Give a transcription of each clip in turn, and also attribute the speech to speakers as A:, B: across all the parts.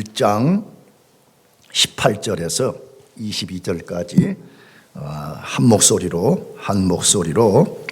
A: 1장 18절에서 22절까지 한 목소리로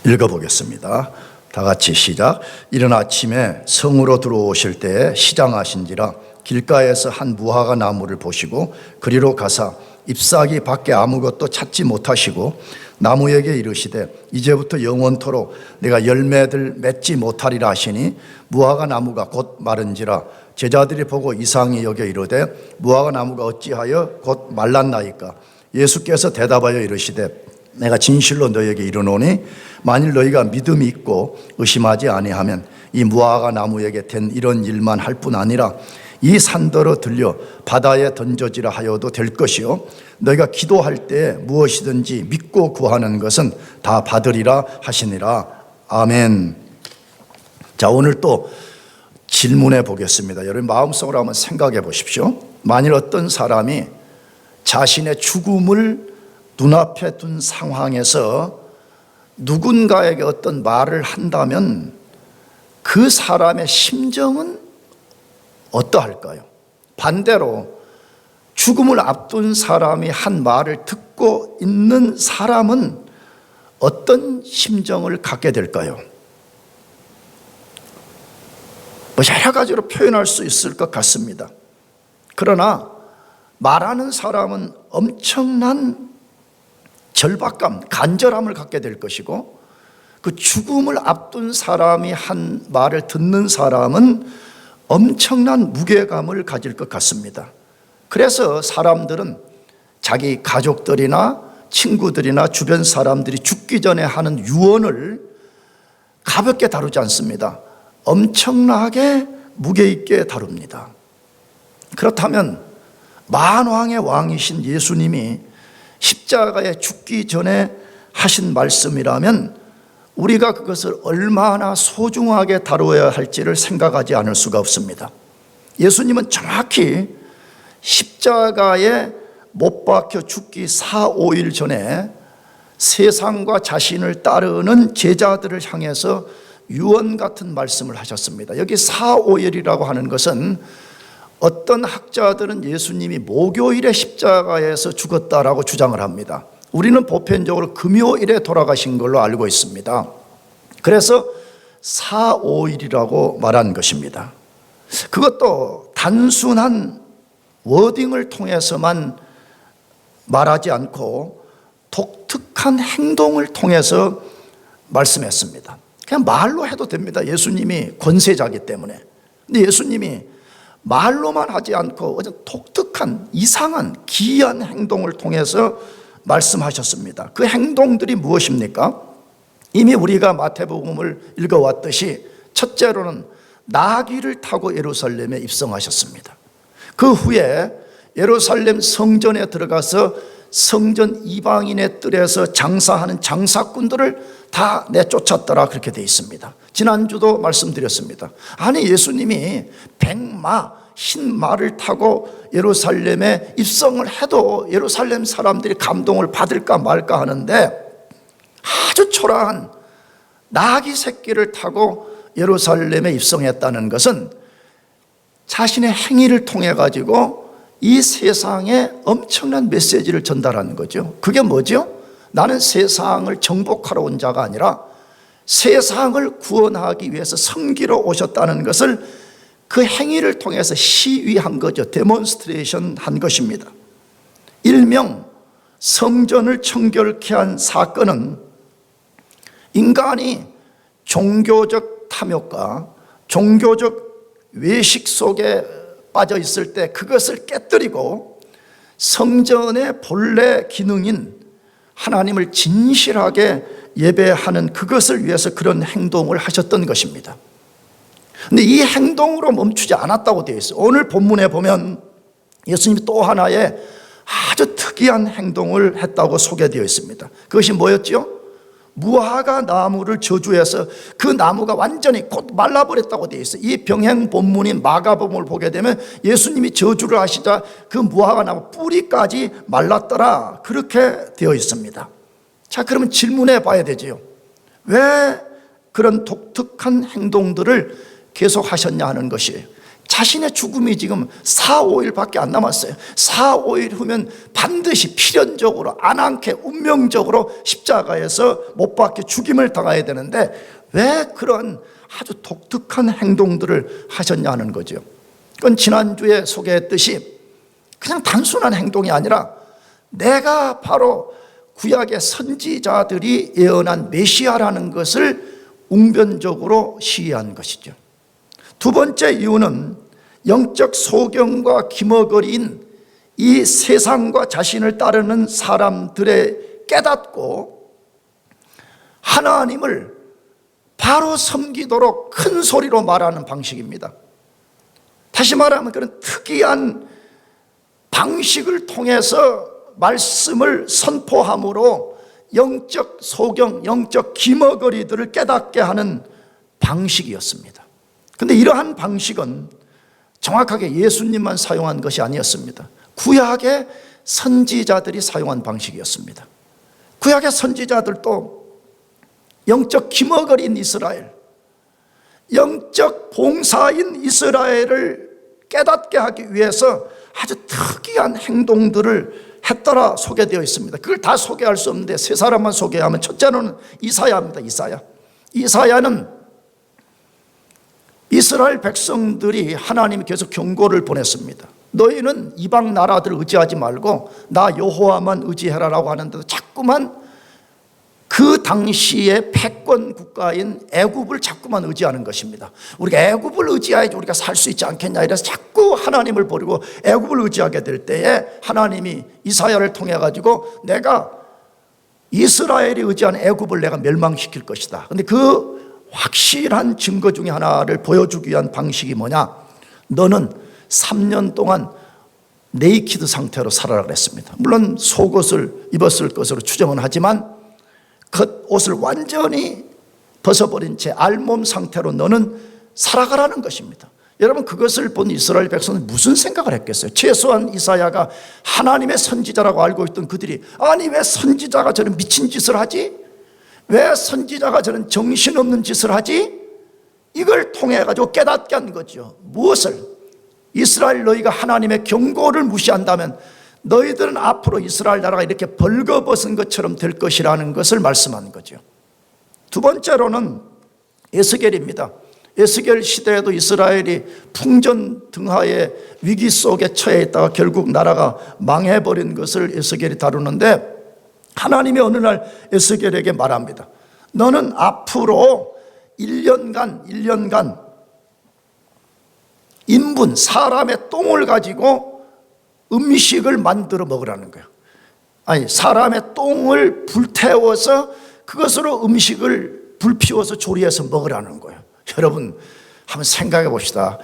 A: 읽어보겠습니다. 다 같이 시작. 이른 아침에 성으로 들어오실 때에 시장하신지라 길가에서 한 무화과 나무를 보시고 그리로 가사 잎사귀 밖에 아무것도 찾지 못하시고 나무에게 이르시되 이제부터 영원토록 내가 열매들 맺지 못하리라 하시니 무화과 나무가 곧 마른지라 제자들이 보고 이상히 여겨 이르되 무화과 나무가 어찌하여 곧 말랐나이까. 예수께서 대답하여 이르시되 내가 진실로 너희에게 이르노니 만일 너희가 믿음이 있고 의심하지 아니하면 이 무화과 나무에게 된 이런 일만 할 뿐 아니라 이 산더러 들려 바다에 던져지라 하여도 될 것이요 너희가 기도할 때 무엇이든지 믿고 구하는 것은 다 받으리라 하시니라. 아멘. 자, 오늘 또 질문해 보겠습니다. 여러분 마음속으로 한번 생각해 보십시오. 만일 어떤 사람이 자신의 죽음을 눈앞에 둔 상황에서 누군가에게 어떤 말을 한다면 그 사람의 심정은 어떠할까요? 반대로 죽음을 앞둔 사람이 한 말을 듣고 있는 사람은 어떤 심정을 갖게 될까요? 여러 가지로 표현할 수 있을 것 같습니다. 그러나 말하는 사람은 엄청난 절박감, 간절함을 갖게 될 것이고 그 죽음을 앞둔 사람이 한 말을 듣는 사람은 엄청난 무게감을 가질 것 같습니다. 그래서 사람들은 자기 가족들이나 친구들이나 주변 사람들이 죽기 전에 하는 유언을 가볍게 다루지 않습니다. 엄청나게 무게 있게 다룹니다. 그렇다면 만왕의 왕이신 예수님이 십자가에 죽기 전에 하신 말씀이라면 우리가 그것을 얼마나 소중하게 다루어야 할지를 생각하지 않을 수가 없습니다. 예수님은 정확히 십자가에 못 박혀 죽기 4, 5일 전에 세상과 자신을 따르는 제자들을 향해서 유언 같은 말씀을 하셨습니다. 여기 4, 5일이라고 하는 것은 어떤 학자들은 예수님이 목요일에 십자가에서 죽었다라고 주장을 합니다. 우리는 보편적으로 금요일에 돌아가신 걸로 알고 있습니다. 그래서 4, 5일이라고 말한 것입니다. 그것도 단순한 워딩을 통해서만 말하지 않고 독특한 행동을 통해서 말씀했습니다. 그냥 말로 해도 됩니다. 예수님이 권세자이기 때문에. 근데 예수님이 말로만 하지 않고 독특한 이상한 기이한 행동을 통해서 말씀하셨습니다. 그 행동들이 무엇입니까? 이미 우리가 마태복음을 읽어왔듯이 첫째로는 나귀를 타고 예루살렘에 입성하셨습니다. 그 후에 예루살렘 성전에 들어가서 성전 이방인의 뜰에서 장사하는 장사꾼들을 다 내쫓았더라 그렇게 되어 있습니다. 지난주도 말씀드렸습니다. 아니 예수님이 백마 흰 말을 타고 예루살렘에 입성을 해도 예루살렘 사람들이 감동을 받을까 말까 하는데 아주 초라한 나귀 새끼를 타고 예루살렘에 입성했다는 것은 자신의 행위를 통해 가지고 이 세상에 엄청난 메시지를 전달하는 거죠. 그게 뭐죠? 나는 세상을 정복하러 온 자가 아니라 세상을 구원하기 위해서 섬기러 오셨다는 것을 그 행위를 통해서 시위한 거죠. 데몬스트레이션 한 것입니다. 일명 성전을 청결케 한 사건은 인간이 종교적 탐욕과 종교적 외식 속에 빠져 있을 때 그것을 깨뜨리고 성전의 본래 기능인 하나님을 진실하게 예배하는 그것을 위해서 그런 행동을 하셨던 것입니다. 근데 이 행동으로 멈추지 않았다고 되어 있어요. 오늘 본문에 보면 예수님이 또 하나의 아주 특이한 행동을 했다고 소개되어 있습니다. 그것이 뭐였죠? 무화과 나무를 저주해서 그 나무가 완전히 곧 말라버렸다고 되어 있어요. 이 병행 본문인 마가복음을 보게 되면 예수님이 저주를 하시자 그 무화과 나무 뿌리까지 말랐더라 그렇게 되어 있습니다. 자, 그러면 질문해 봐야 되죠. 왜 그런 독특한 행동들을 계속 하셨냐 하는 것이에요. 자신의 죽음이 지금 4, 5일밖에 안 남았어요. 4, 5일 후면 반드시 필연적으로 안한케 운명적으로 십자가에서 못 박혀 죽임을 당해야 되는데 왜 그런 아주 독특한 행동들을 하셨냐는 거죠. 그건 지난주에 소개했듯이 그냥 단순한 행동이 아니라 내가 바로 구약의 선지자들이 예언한 메시아라는 것을 웅변적으로 시해한 것이죠. 두 번째 이유는 영적 소경과 기머거리인 이 세상과 자신을 따르는 사람들의 깨닫고 하나님을 바로 섬기도록 큰 소리로 말하는 방식입니다. 다시 말하면 그런 특이한 방식을 통해서 말씀을 선포함으로 영적 소경, 영적 기머거리들을 깨닫게 하는 방식이었습니다. 그런데 이러한 방식은 정확하게 예수님만 사용한 것이 아니었습니다. 구약의 선지자들이 사용한 방식이었습니다. 구약의 선지자들도 영적 기머거리인 이스라엘, 영적 봉사인 이스라엘을 깨닫게 하기 위해서 아주 특이한 행동들을 했더라 소개되어 있습니다. 그걸 다 소개할 수 없는데 세 사람만 소개하면, 첫째는 이사야입니다. 이사야는 이스라엘 백성들이 하나님이 계속 경고를 보냈습니다. 너희는 이방 나라들을 의지하지 말고 나 여호와만 의지해라라고 하는데도 자꾸만 그 당시의 패권 국가인 애굽을 자꾸만 의지하는 것입니다. 우리가 애굽을 의지해야지 우리가 살 수 있지 않겠냐 이래서 자꾸 하나님을 버리고 애굽을 의지하게 될 때에 하나님이 이사야를 통해 가지고 내가 이스라엘이 의지하는 애굽을 내가 멸망시킬 것이다. 그런데 그 확실한 증거 중에 하나를 보여주기 위한 방식이 뭐냐? 너는 3년 동안 네이키드 상태로 살아라 그랬습니다. 물론 속옷을 입었을 것으로 추정은 하지만 겉옷을 완전히 벗어버린 채 알몸 상태로 너는 살아가라는 것입니다. 여러분, 그것을 본 이스라엘 백성은 무슨 생각을 했겠어요? 최소한 이사야가 하나님의 선지자라고 알고 있던 그들이, 아니 왜 선지자가 저런 미친 짓을 하지? 왜 선지자가 저런 정신없는 짓을 하지? 이걸 통해 가지고 깨닫게 한 거죠. 무엇을? 이스라엘, 너희가 하나님의 경고를 무시한다면 너희들은 앞으로 이스라엘 나라가 이렇게 벌거벗은 것처럼 될 것이라는 것을 말씀한 거죠. 두 번째로는 에스겔입니다. 에스겔 시대에도 이스라엘이 풍전등하의 위기 속에 처해 있다가 결국 나라가 망해버린 것을 에스겔이 다루는데, 하나님이 어느 날 에스겔에게 말합니다. 너는 앞으로 1년간 인분, 사람의 똥을 가지고 음식을 만들어 먹으라는 거예요. 아니, 사람의 똥을 불태워서 그것으로 음식을 불 피워서 조리해서 먹으라는 거예요. 여러분, 한번 생각해 봅시다.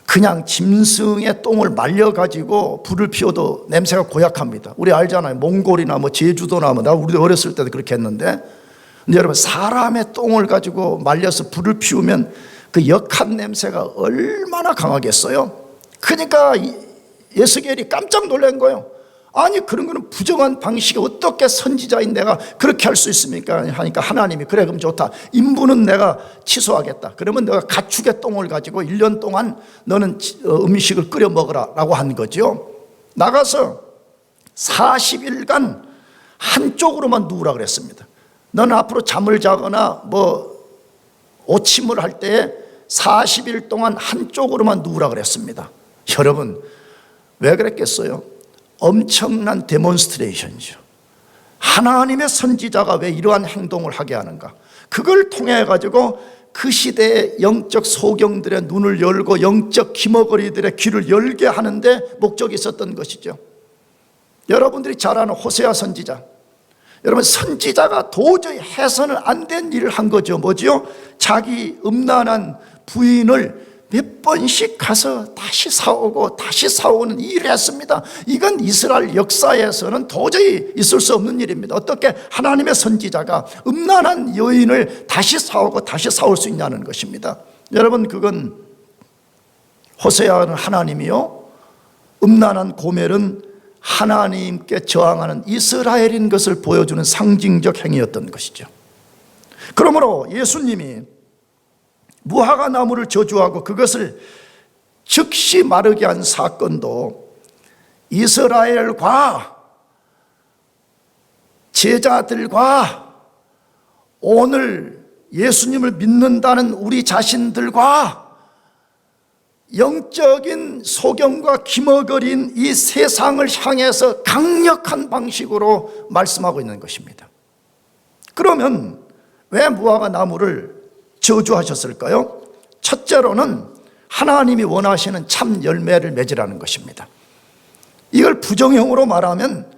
A: 그냥 짐승의 똥을 말려가지고 불을 피워도 냄새가 고약합니다. 우리 알잖아요. 몽골이나 제주도나 우리 어렸을 때도 그렇게 했는데, 근데 여러분, 사람의 똥을 가지고 말려서 불을 피우면 그 역한 냄새가 얼마나 강하겠어요? 그러니까 에스겔이 깜짝 놀란 거예요. 아니, 그런 거는 부정한 방식이 어떻게 선지자인 내가 그렇게 할 수 있습니까? 하니까 하나님이, 그래 그럼 좋다, 인부는 내가 취소하겠다. 그러면 내가 가축의 똥을 가지고 1년 동안 너는 음식을 끓여 먹으라 라고 한 거죠. 나가서 40일간 한쪽으로만 누우라 그랬습니다. 너는 앞으로 잠을 자거나 오침을 할 때에 40일 동안 한쪽으로만 누우라 그랬습니다. 여러분, 왜 그랬겠어요? 엄청난 데몬스트레이션이죠. 하나님의 선지자가 왜 이러한 행동을 하게 하는가? 그걸 통해 가지고 그 시대의 영적 소경들의 눈을 열고 영적 기머거리들의 귀를 열게 하는데 목적이 있었던 것이죠. 여러분들이 잘 아는 호세아 선지자, 여러분, 선지자가 도저히 해서는 안 된 일을 한 거죠. 뭐지요? 자기 음란한 부인을 몇 번씩 가서 다시 사오고 다시 사오는 일을 했습니다. 이건 이스라엘 역사에서는 도저히 있을 수 없는 일입니다. 어떻게 하나님의 선지자가 음란한 여인을 다시 사오고 다시 사올 수 있냐는 것입니다. 여러분, 그건 호세아는 하나님이요, 음란한 고멜은 하나님께 저항하는 이스라엘인 것을 보여주는 상징적 행위였던 것이죠. 그러므로 예수님이 무화과 나무를 저주하고 그것을 즉시 마르게 한 사건도 이스라엘과 제자들과 오늘 예수님을 믿는다는 우리 자신들과 영적인 소경과 기머거린 이 세상을 향해서 강력한 방식으로 말씀하고 있는 것입니다. 그러면 왜 무화과 나무를 저주하셨을까요? 첫째로는 하나님이 원하시는 참 열매를 맺으라는 것입니다. 이걸 부정형으로 말하면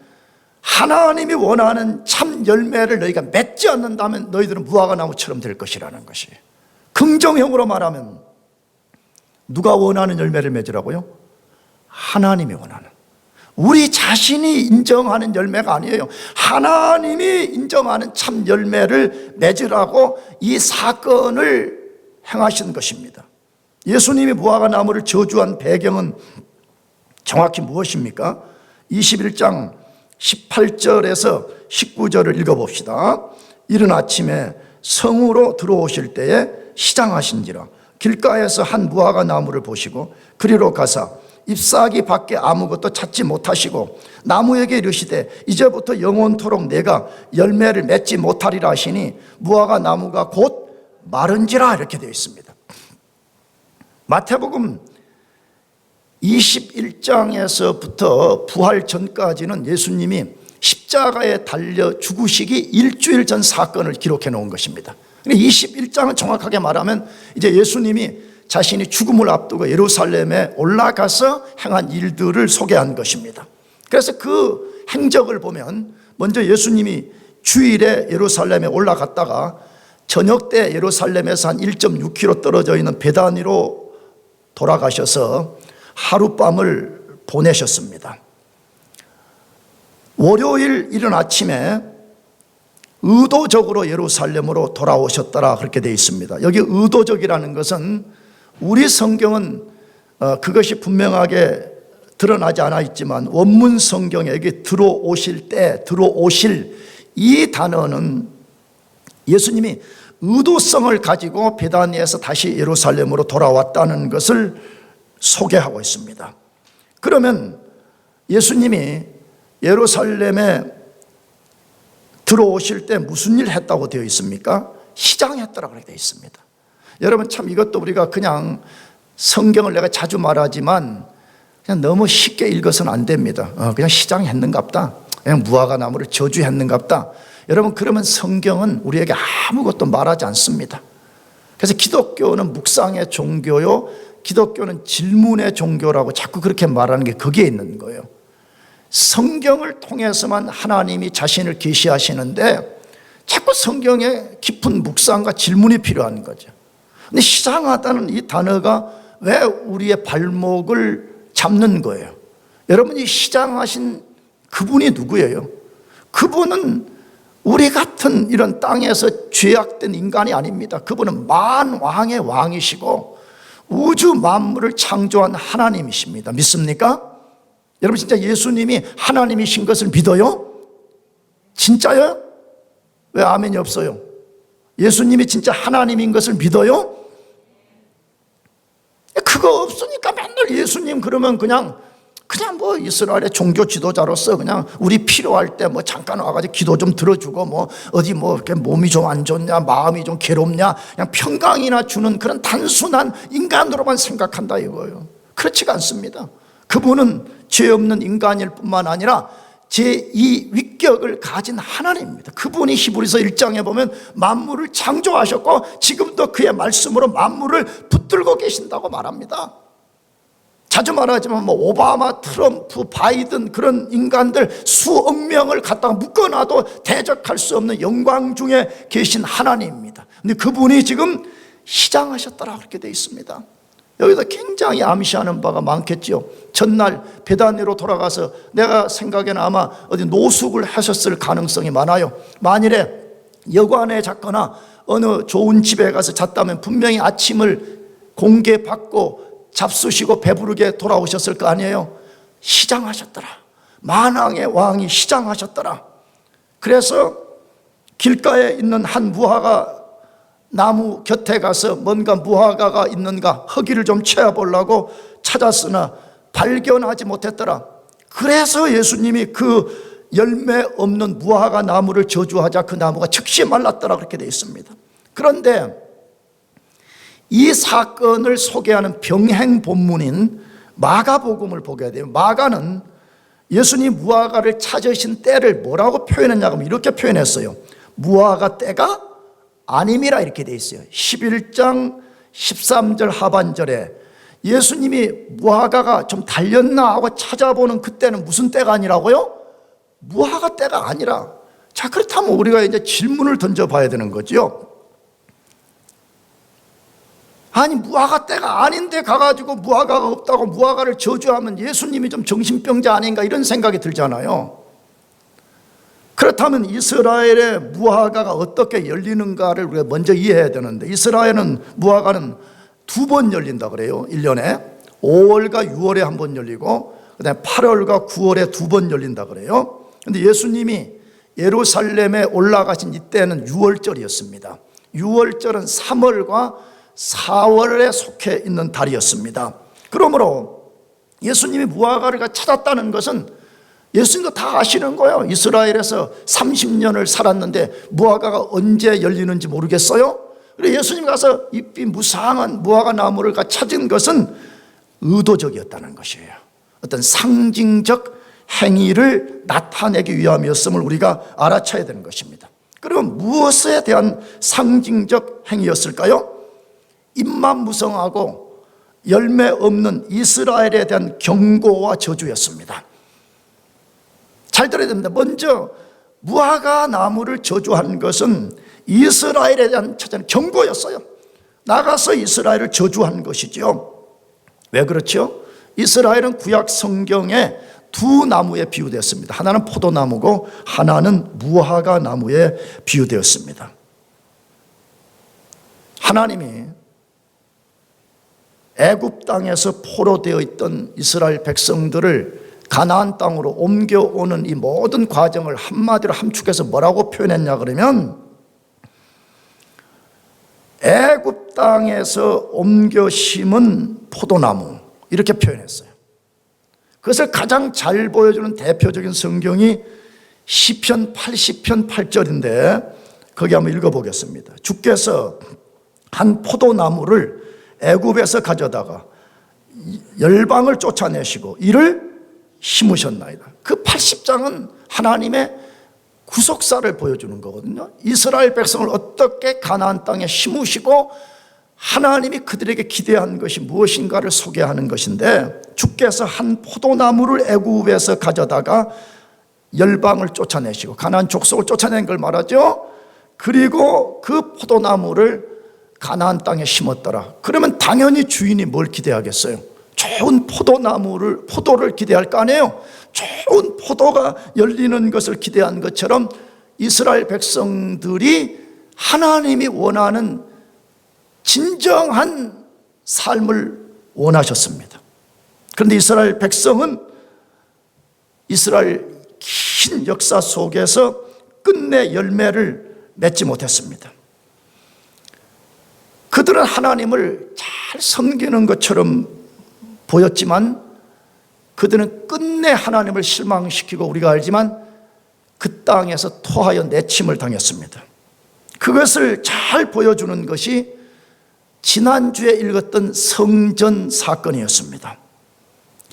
A: 하나님이 원하는 참 열매를 너희가 맺지 않는다면 너희들은 무화과 나무처럼 될 것이라는 것이에요. 긍정형으로 말하면 누가 원하는 열매를 맺으라고요? 하나님이 원하는, 우리 자신이 인정하는 열매가 아니에요. 하나님이 인정하는 참 열매를 맺으라고 이 사건을 행하신 것입니다. 예수님이 무화과 나무를 저주한 배경은 정확히 무엇입니까? 21장 18절에서 19절을 읽어봅시다. 이른 아침에 성으로 들어오실 때에 시장하신지라 길가에서 한 무화과 나무를 보시고 그리로 가사 잎사귀 밖에 아무것도 찾지 못하시고 나무에게 이르시되 이제부터 영원토록 내가 열매를 맺지 못하리라 하시니 무화과 나무가 곧 마른지라 이렇게 되어 있습니다. 마태복음 21장에서부터 부활 전까지는 예수님이 십자가에 달려 죽으시기 일주일 전 사건을 기록해 놓은 것입니다. 21장은 정확하게 말하면 이제 예수님이 자신이 죽음을 앞두고 예루살렘에 올라가서 행한 일들을 소개한 것입니다. 그래서 그 행적을 보면 먼저 예수님이 주일에 예루살렘에 올라갔다가 저녁 때 예루살렘에서 한 1.6km 떨어져 있는 베다니로 돌아가셔서 하룻밤을 보내셨습니다. 월요일 이른 아침에 의도적으로 예루살렘으로 돌아오셨더라 그렇게 되어 있습니다. 여기 의도적이라는 것은 우리 성경은 그것이 분명하게 드러나지 않아 있지만 원문 성경에 여기 들어오실 때, 들어오실 이 단어는 예수님이 의도성을 가지고 베다니에서 다시 예루살렘으로 돌아왔다는 것을 소개하고 있습니다. 그러면 예수님이 예루살렘에 들어오실 때 무슨 일 했다고 되어 있습니까? 시장했더라 그렇게 되어 있습니다. 여러분 참 이것도 우리가 그냥 성경을 내가 자주 말하지만 그냥 너무 쉽게 읽어서는 안 됩니다. 그냥 시장했는갑다, 그냥 무화과 나무를 저주했는갑다. 여러분 그러면 성경은 우리에게 아무것도 말하지 않습니다. 그래서 기독교는 묵상의 종교요, 기독교는 질문의 종교라고 자꾸 그렇게 말하는 게 거기에 있는 거예요. 성경을 통해서만 하나님이 자신을 계시하시는데 자꾸 성경에 깊은 묵상과 질문이 필요한 거죠. 근데 시장하다는 이 단어가 왜 우리의 발목을 잡는 거예요? 여러분이 시장하신 그분이 누구예요? 그분은 우리 같은 이런 땅에서 죄악된 인간이 아닙니다. 그분은 만왕의 왕이시고 우주 만물을 창조한 하나님이십니다. 믿습니까? 여러분 진짜 예수님이 하나님이신 것을 믿어요? 진짜요? 왜 아멘이 없어요? 예수님이 진짜 하나님인 것을 믿어요? 그거 없으니까 맨날 예수님 그러면 그냥 뭐 이스라엘의 종교 지도자로서 그냥 우리 필요할 때 뭐 잠깐 와가지고 기도 좀 들어주고 뭐 어디 뭐 이렇게 몸이 좀 안 좋냐, 마음이 좀 괴롭냐, 그냥 평강이나 주는 그런 단순한 인간으로만 생각한다 이거예요. 그렇지가 않습니다. 그분은 죄 없는 인간일 뿐만 아니라 제2 위격을 가진 하나님입니다. 그분이 히브리서 1장에 보면 만물을 창조하셨고 지금도 그의 말씀으로 만물을 붙들고 계신다고 말합니다. 자주 말하지만 뭐 오바마, 트럼프, 바이든 그런 인간들 수억 명을 갖다가 묶어놔도 대적할 수 없는 영광 중에 계신 하나님입니다. 근데 그분이 지금 시장하셨더라 그렇게 되어 있습니다. 여기서 굉장히 암시하는 바가 많겠죠. 전날 베다니로 돌아가서 내가 생각에는 아마 어디 노숙을 하셨을 가능성이 많아요. 만일에 여관에 잤거나 어느 좋은 집에 가서 잤다면 분명히 아침을 공개받고 잡수시고 배부르게 돌아오셨을 거 아니에요. 시장하셨더라. 만왕의 왕이 시장하셨더라. 그래서 길가에 있는 한 무화과 나무 곁에 가서 뭔가 무화과가 있는가 허기를 좀 채워보려고 찾았으나 발견하지 못했더라. 그래서 예수님이 그 열매 없는 무화과 나무를 저주하자 그 나무가 즉시 말랐더라 그렇게 되어 있습니다. 그런데 이 사건을 소개하는 병행 본문인 마가복음을 보게 되면 마가는 예수님 무화과를 찾으신 때를 뭐라고 표현했냐고 하면 이렇게 표현했어요. 무화과 때가 아님이라 이렇게 되어 있어요. 11장 13절 하반절에 예수님이 무화과가 좀 달렸나 하고 찾아보는 그때는 무슨 때가 아니라고요? 무화과 때가 아니라. 자, 그렇다면 우리가 이제 질문을 던져봐야 되는 거죠. 아니, 무화과 때가 아닌데 가가지고 무화과가 없다고 무화과를 저주하면 예수님이 좀 정신병자 아닌가 이런 생각이 들잖아요. 그렇다면 이스라엘의 무화과가 어떻게 열리는가를 우리가 먼저 이해해야 되는데, 이스라엘은 무화과는 2번 열린다 그래요. 1년에 5월과 6월에 한 번 열리고 그다음에 8월과 9월에 2번 열린다 그래요. 그런데 예수님이 예루살렘에 올라가신 이때는 6월절이었습니다. 6월절은 3월과 4월에 속해 있는 달이었습니다. 그러므로 예수님이 무화과를 찾았다는 것은 예수님도 다 아시는 거예요. 이스라엘에서 30년을 살았는데 무화과가 언제 열리는지 모르겠어요? 그래서 예수님 가서 잎이 무상한 무화과 나무를 찾은 것은 의도적이었다는 것이에요. 어떤 상징적 행위를 나타내기 위함이었음을 우리가 알아차야 되는 것입니다. 그럼 무엇에 대한 상징적 행위였을까요? 잎만 무성하고 열매 없는 이스라엘에 대한 경고와 저주였습니다. 잘 들어야 됩니다. 먼저 무화과 나무를 저주한 것은 이스라엘에 대한 경고였어요. 나가서 이스라엘을 저주한 것이죠. 왜 그렇죠? 이스라엘은 구약 성경에 2 나무에 비유되었습니다. 하나는 포도나무고 하나는 무화과 나무에 비유되었습니다. 하나님이 애굽 땅에서 포로되어 있던 이스라엘 백성들을 가나안 땅으로 옮겨오는 이 모든 과정을 한마디로 함축해서 뭐라고 표현했냐 그러면 애굽 땅에서 옮겨 심은 포도나무 이렇게 표현했어요. 그것을 가장 잘 보여주는 대표적인 성경이 시편 80편 8절인데 거기 한번 읽어보겠습니다. 주께서 한 포도나무를 애굽에서 가져다가 열방을 쫓아내시고 이를 심으셨나이다. 그 80장은 하나님의 구속사를 보여주는 거거든요. 이스라엘 백성을 어떻게 가나안 땅에 심으시고 하나님이 그들에게 기대한 것이 무엇인가를 소개하는 것인데, 주께서 한 포도나무를 애굽에서 가져다가 열방을 쫓아내시고 가나안 족속을 쫓아낸 걸 말하죠. 그리고 그 포도나무를 가나안 땅에 심었더라. 그러면 당연히 주인이 뭘 기대하겠어요? 좋은 포도를 기대할 거 아니에요. 좋은 포도가 열리는 것을 기대한 것처럼 이스라엘 백성들이 하나님이 원하는 진정한 삶을 원하셨습니다. 그런데 이스라엘 백성은 이스라엘 긴 역사 속에서 끝내 열매를 맺지 못했습니다. 그들은 하나님을 잘 섬기는 것처럼 보였지만 그들은 끝내 하나님을 실망시키고 우리가 알지만 그 땅에서 토하여 내침을 당했습니다. 그것을 잘 보여주는 것이 지난주에 읽었던 성전 사건이었습니다.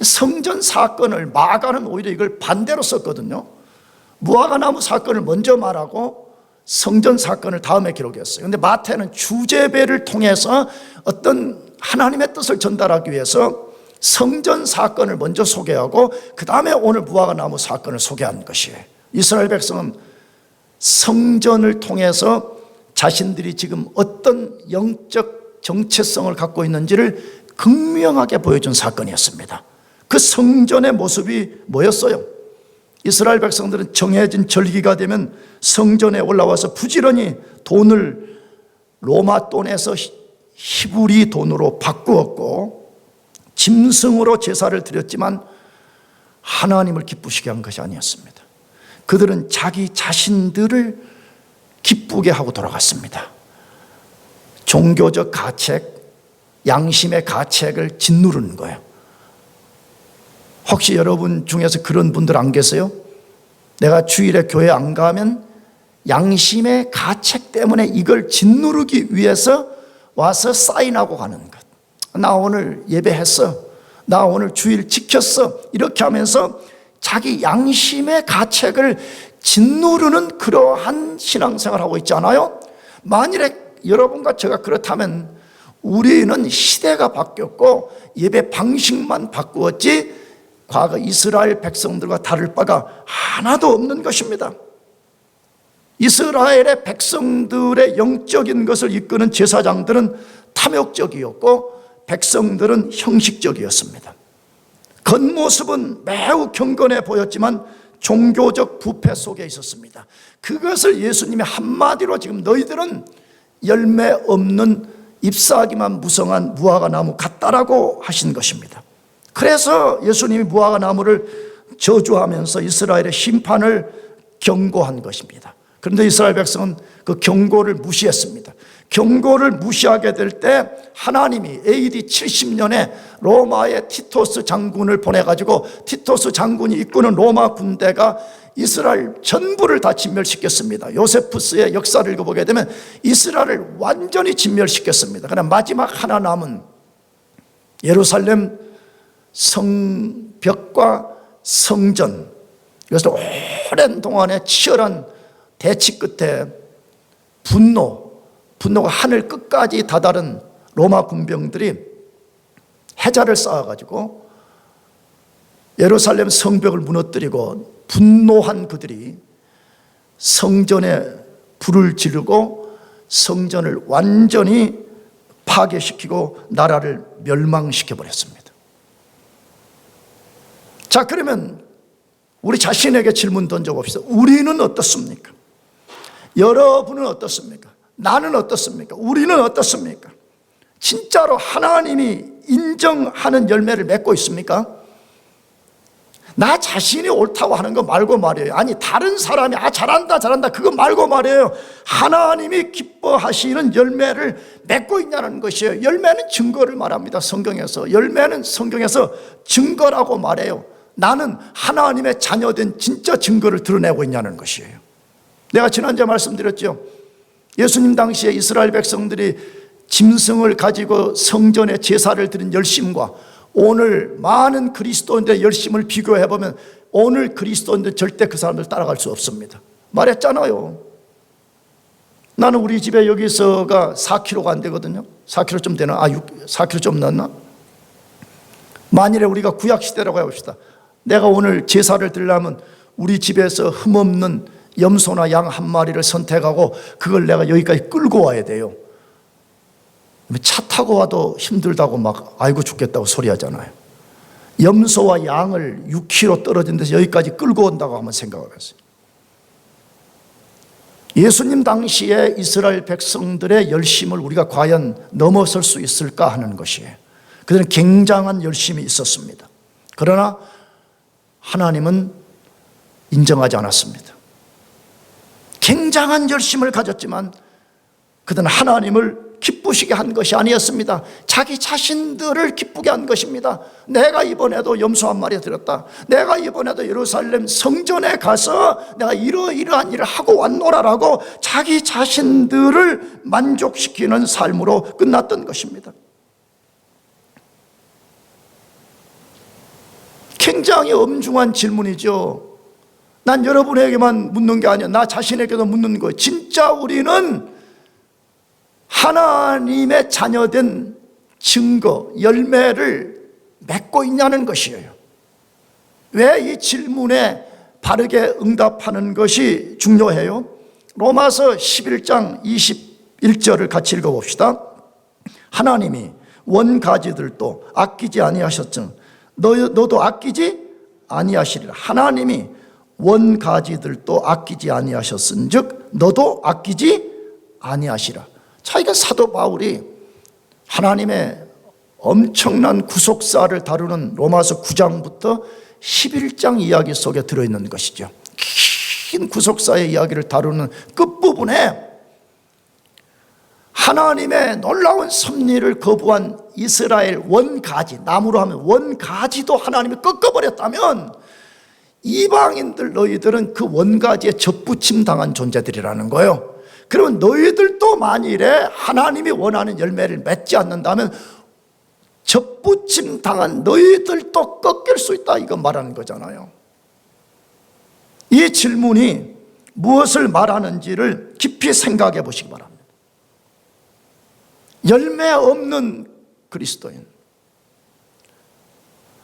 A: 성전 사건을 마가는 오히려 이걸 반대로 썼거든요. 무화과 나무 사건을 먼저 말하고 성전 사건을 다음에 기록했어요. 그런데 마태는 주제배를 통해서 어떤 하나님의 뜻을 전달하기 위해서 성전 사건을 먼저 소개하고 그 다음에 오늘 무화과 나무 사건을 소개한 것이에요. 이스라엘 백성은 성전을 통해서 자신들이 지금 어떤 영적 정체성을 갖고 있는지를 극명하게 보여준 사건이었습니다. 그 성전의 모습이 뭐였어요? 이스라엘 백성들은 정해진 절기가 되면 성전에 올라와서 부지런히 돈을 로마 돈에서 히브리 돈으로 바꾸었고 짐승으로 제사를 드렸지만 하나님을 기쁘시게 한 것이 아니었습니다. 그들은 자기 자신들을 기쁘게 하고 돌아갔습니다. 종교적 가책, 양심의 가책을 짓누르는 거예요. 혹시 여러분 중에서 그런 분들 안 계세요? 내가 주일에 교회 안 가면 양심의 가책 때문에 이걸 짓누르기 위해서 와서 사인하고 가는 것. 나 오늘 예배했어. 나 오늘 주일 지켰어. 이렇게 하면서 자기 양심의 가책을 짓누르는 그러한 신앙생활을 하고 있지 않아요? 만일에 여러분과 제가 그렇다면 우리는 시대가 바뀌었고 예배 방식만 바꾸었지 과거 이스라엘 백성들과 다를 바가 하나도 없는 것입니다. 이스라엘의 백성들의 영적인 것을 이끄는 제사장들은 탐욕적이었고 백성들은 형식적이었습니다. 겉모습은 매우 경건해 보였지만 종교적 부패 속에 있었습니다. 그것을 예수님이 한마디로 지금 너희들은 열매 없는 잎사귀만 무성한 무화과 나무 같다라고 하신 것입니다. 그래서 예수님이 무화과 나무를 저주하면서 이스라엘의 심판을 경고한 것입니다. 그런데 이스라엘 백성은 그 경고를 무시했습니다. 경고를 무시하게 될 때 하나님이 AD 70년에 로마의 티토스 장군을 보내가지고 티토스 장군이 이끄는 로마 군대가 이스라엘 전부를 다 진멸시켰습니다. 요세푸스의 역사를 읽어보게 되면 이스라엘을 완전히 진멸시켰습니다. 그러나 마지막 하나 남은 예루살렘 성벽과 성전, 이것을 오랜 동안의 치열한 대치 끝에 분노가 하늘 끝까지 다다른 로마 군병들이 해자를 쌓아가지고 예루살렘 성벽을 무너뜨리고 분노한 그들이 성전에 불을 지르고 성전을 완전히 파괴시키고 나라를 멸망시켜버렸습니다. 자, 그러면 우리 자신에게 질문 던져봅시다. 우리는 어떻습니까? 여러분은 어떻습니까? 나는 어떻습니까? 우리는 어떻습니까? 진짜로 하나님이 인정하는 열매를 맺고 있습니까? 나 자신이 옳다고 하는 거 말고 말이에요. 아니 다른 사람이 잘한다 그거 말고 말이에요. 하나님이 기뻐하시는 열매를 맺고 있냐는 것이에요. 열매는 증거를 말합니다. 성경에서 열매는 성경에서 증거라고 말해요. 나는 하나님의 자녀된 진짜 증거를 드러내고 있냐는 것이에요. 내가 지난주에 말씀드렸죠. 예수님 당시에 이스라엘 백성들이 짐승을 가지고 성전에 제사를 드린 열심과 오늘 많은 그리스도인들의 열심을 비교해보면 오늘 그리스도인들 절대 그 사람들 따라갈 수 없습니다. 말했잖아요. 나는 우리 집에 여기서가 4kg가 안 되거든요. 4kg 좀 되나? 4kg 좀 넘나? 만일에 우리가 구약시대라고 해봅시다. 내가 오늘 제사를 드리려면 우리 집에서 흠없는 염소나 양 한 마리를 선택하고 그걸 내가 여기까지 끌고 와야 돼요. 차 타고 와도 힘들다고 막 아이고 죽겠다고 소리하잖아요. 염소와 양을 6km 떨어진 데서 여기까지 끌고 온다고 한번 생각을 했어요. 예수님 당시에 이스라엘 백성들의 열심을 우리가 과연 넘어설 수 있을까 하는 것이에요. 그들은 굉장한 열심이 있었습니다. 그러나 하나님은 인정하지 않았습니다. 굉장한 열심을 가졌지만 그들은 하나님을 기쁘시게 한 것이 아니었습니다. 자기 자신들을 기쁘게 한 것입니다. 내가 이번에도 염소 한 마리 드렸다. 내가 이번에도 예루살렘 성전에 가서 내가 이러이러한 일을 하고 왔노라라고 자기 자신들을 만족시키는 삶으로 끝났던 것입니다. 굉장히 엄중한 질문이죠. 난 여러분에게만 묻는 게 아니야. 나 자신에게도 묻는 거예요. 진짜 우리는 하나님의 자녀된 증거, 열매를 맺고 있냐는 것이에요. 왜 이 질문에 바르게 응답하는 것이 중요해요? 로마서 11장 21절을 같이 읽어봅시다. 하나님이 원가지들도 아끼지 아니하셨으니 너도 아끼지 아니하시리라. 하나님이 원가지들도 아끼지 아니하셨은즉 너도 아끼지 아니하시라. 자기가 사도 바울이 하나님의 엄청난 구속사를 다루는 로마서 9장부터 11장 이야기 속에 들어있는 것이죠. 긴 구속사의 이야기를 다루는 끝부분에 하나님의 놀라운 섭리를 거부한 이스라엘 원가지, 나무로 하면 원가지도 하나님이 꺾어버렸다면 이방인들 너희들은 그 원가지에 접붙임 당한 존재들이라는 거예요. 그러면 너희들도 만일에 하나님이 원하는 열매를 맺지 않는다면 접붙임 당한 너희들도 꺾일 수 있다, 이거 말하는 거잖아요. 이 질문이 무엇을 말하는지를 깊이 생각해 보시기 바랍니다. 열매 없는 그리스도인,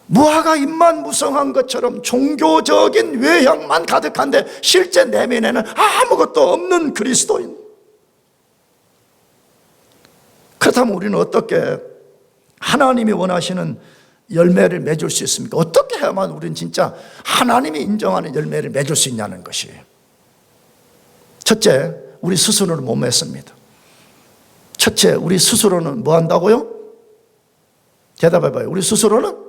A: 무화과 잎만 무성한 것처럼 종교적인 외형만 가득한데 실제 내면에는 아무것도 없는 그리스도인. 그렇다면 우리는 어떻게 하나님이 원하시는 열매를 맺을 수 있습니까? 어떻게 해야만 우리는 진짜 하나님이 인정하는 열매를 맺을 수 있냐는 것이에요. 첫째, 우리 스스로는 못 맺습니다. 첫째, 우리 스스로는 뭐 한다고요? 대답해봐요. 우리 스스로는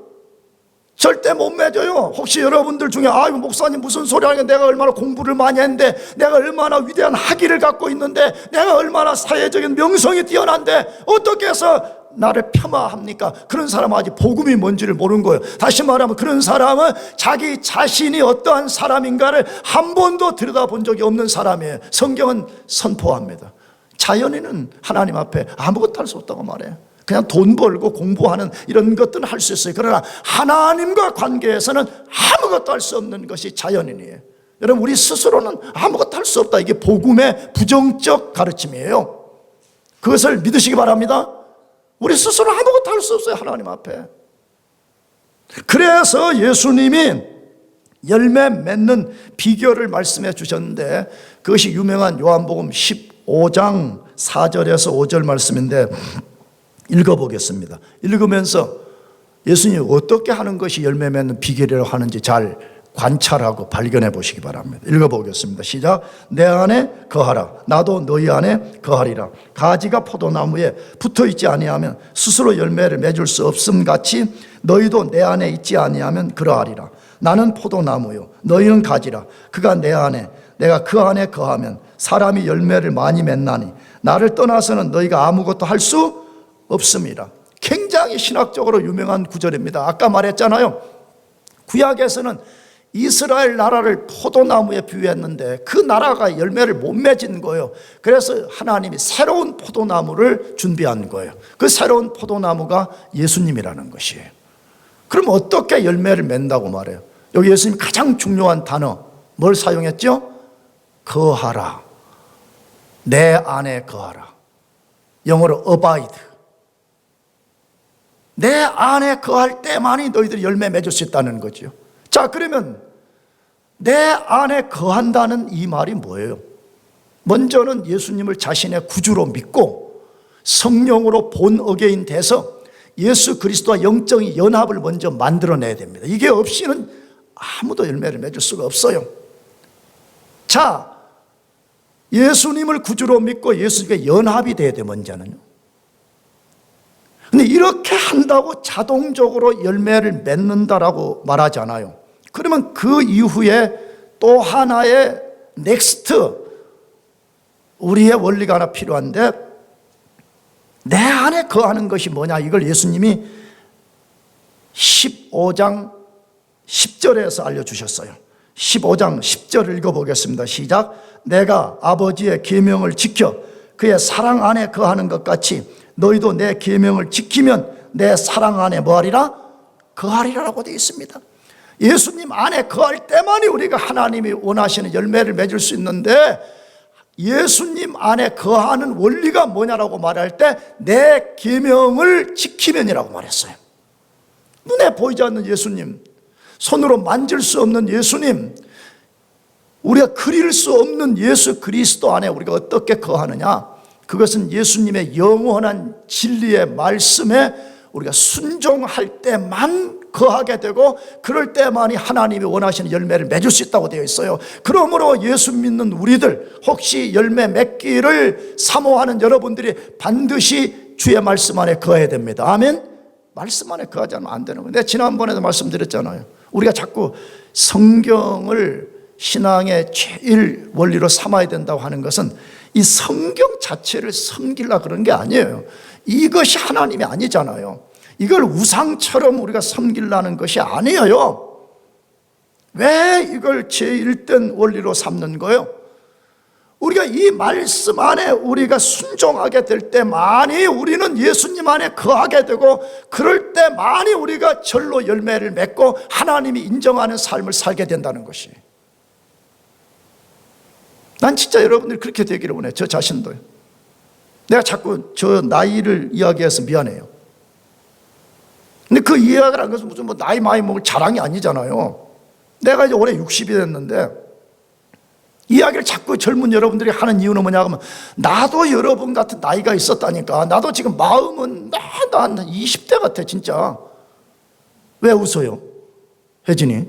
A: 절대 못 맺어요. 혹시 여러분들 중에 아이고 목사님 무슨 소리 하냐, 내가 얼마나 공부를 많이 했는데, 내가 얼마나 위대한 학위를 갖고 있는데, 내가 얼마나 사회적인 명성이 뛰어난데 어떻게 해서 나를 폄하합니까? 그런 사람은 아직 복음이 뭔지를 모르는 거예요. 다시 말하면 그런 사람은 자기 자신이 어떠한 사람인가를 한 번도 들여다본 적이 없는 사람이에요. 성경은 선포합니다. 자연인은 하나님 앞에 아무것도 할 수 없다고 말해요. 그냥 돈 벌고 공부하는 이런 것들은 할 수 있어요. 그러나 하나님과 관계에서는 아무것도 할 수 없는 것이 자연인이에요. 여러분, 우리 스스로는 아무것도 할 수 없다. 이게 복음의 부정적 가르침이에요. 그것을 믿으시기 바랍니다. 우리 스스로 아무것도 할 수 없어요, 하나님 앞에. 그래서 예수님이 열매 맺는 비결을 말씀해 주셨는데, 그것이 유명한 요한복음 15장 4절에서 5절 말씀인데 읽어보겠습니다. 읽으면서 예수님이 어떻게 하는 것이 열매 맺는 비결이라고 하는지 잘 관찰하고 발견해 보시기 바랍니다. 읽어보겠습니다. 시작. 내 안에 거하라. 나도 너희 안에 거하리라. 가지가 포도나무에 붙어있지 아니하면 스스로 열매를 맺을 수 없음 같이 너희도 내 안에 있지 아니하면 그러하리라. 나는 포도나무요 너희는 가지라. 그가 내 안에 내가 그 안에 거하면 사람이 열매를 많이 맺나니 나를 떠나서는 너희가 아무것도 할 수 없습니다. 굉장히 신학적으로 유명한 구절입니다. 아까 말했잖아요. 구약에서는 이스라엘 나라를 포도나무에 비유했는데 그 나라가 열매를 못 맺은 거예요. 그래서 하나님이 새로운 포도나무를 준비한 거예요. 그 새로운 포도나무가 예수님이라는 것이에요. 그럼 어떻게 열매를 맺는다고 말해요? 여기 예수님이 가장 중요한 단어 뭘 사용했죠? 거하라. 내 안에 거하라. 영어로 abide. 내 안에 거할 때만이 너희들이 열매 맺을 수 있다는 거죠. 자, 그러면 내 안에 거한다는 이 말이 뭐예요? 먼저는 예수님을 자신의 구주로 믿고 성령으로 본 어게인 돼서 예수 그리스도와 영적인 연합을 먼저 만들어내야 됩니다. 이게 없이는 아무도 열매를 맺을 수가 없어요. 자, 예수님을 구주로 믿고 예수님과 연합이 돼야 돼, 먼저는요. 근데 이렇게 한다고 자동적으로 열매를 맺는다라고 말하지 않아요. 그러면 그 이후에 또 하나의 넥스트 우리의 원리가 하나 필요한데, 내 안에 거하는 것이 뭐냐, 이걸 예수님이 15장 10절에서 알려주셨어요. 15장 10절 읽어보겠습니다. 시작. 내가 아버지의 계명을 지켜 그의 사랑 안에 거하는 것 같이 너희도 내 계명을 지키면 내 사랑 안에 뭐하리라? 거하리라라고 되어 있습니다. 예수님 안에 거할 때만이 우리가 하나님이 원하시는 열매를 맺을 수 있는데, 예수님 안에 거하는 원리가 뭐냐라고 말할 때 내 계명을 지키면이라고 말했어요. 눈에 보이지 않는 예수님, 손으로 만질 수 없는 예수님, 우리가 그릴 수 없는 예수 그리스도 안에 우리가 어떻게 거하느냐? 그것은 예수님의 영원한 진리의 말씀에 우리가 순종할 때만 거하게 되고, 그럴 때만이 하나님이 원하시는 열매를 맺을 수 있다고 되어 있어요. 그러므로 예수 믿는 우리들, 혹시 열매 맺기를 사모하는 여러분들이 반드시 주의 말씀 안에 거해야 됩니다. 아멘. 말씀 안에 거하지 않으면 안 되는 거예요. 내가 지난번에도 말씀드렸잖아요. 우리가 자꾸 성경을 신앙의 제일 원리로 삼아야 된다고 하는 것은, 이 성경 자체를 섬기려고 그런 게 아니에요. 이것이 하나님이 아니잖아요. 이걸 우상처럼 우리가 섬기려는 것이 아니에요. 왜 이걸 제1된 원리로 삼는 거예요? 우리가 이 말씀 안에 우리가 순종하게 될 때만이 우리는 예수님 안에 거하게 되고, 그럴 때만이 우리가 절로 열매를 맺고 하나님이 인정하는 삶을 살게 된다는 것이. 난 진짜 여러분들이 그렇게 되기를 원해요. 저 자신도요. 내가 자꾸 저 나이를 이야기해서 미안해요. 근데 그 이야기를 한 것은 무슨 뭐 나이 많이 먹을 자랑이 아니잖아요. 내가 이제 올해 60이 됐는데 이야기를 자꾸 젊은 여러분들이 하는 이유는 뭐냐 하면, 나도 여러분 같은 나이가 있었다니까. 나도 지금 마음은 난 20대 같아 진짜. 왜 웃어요? 혜진이?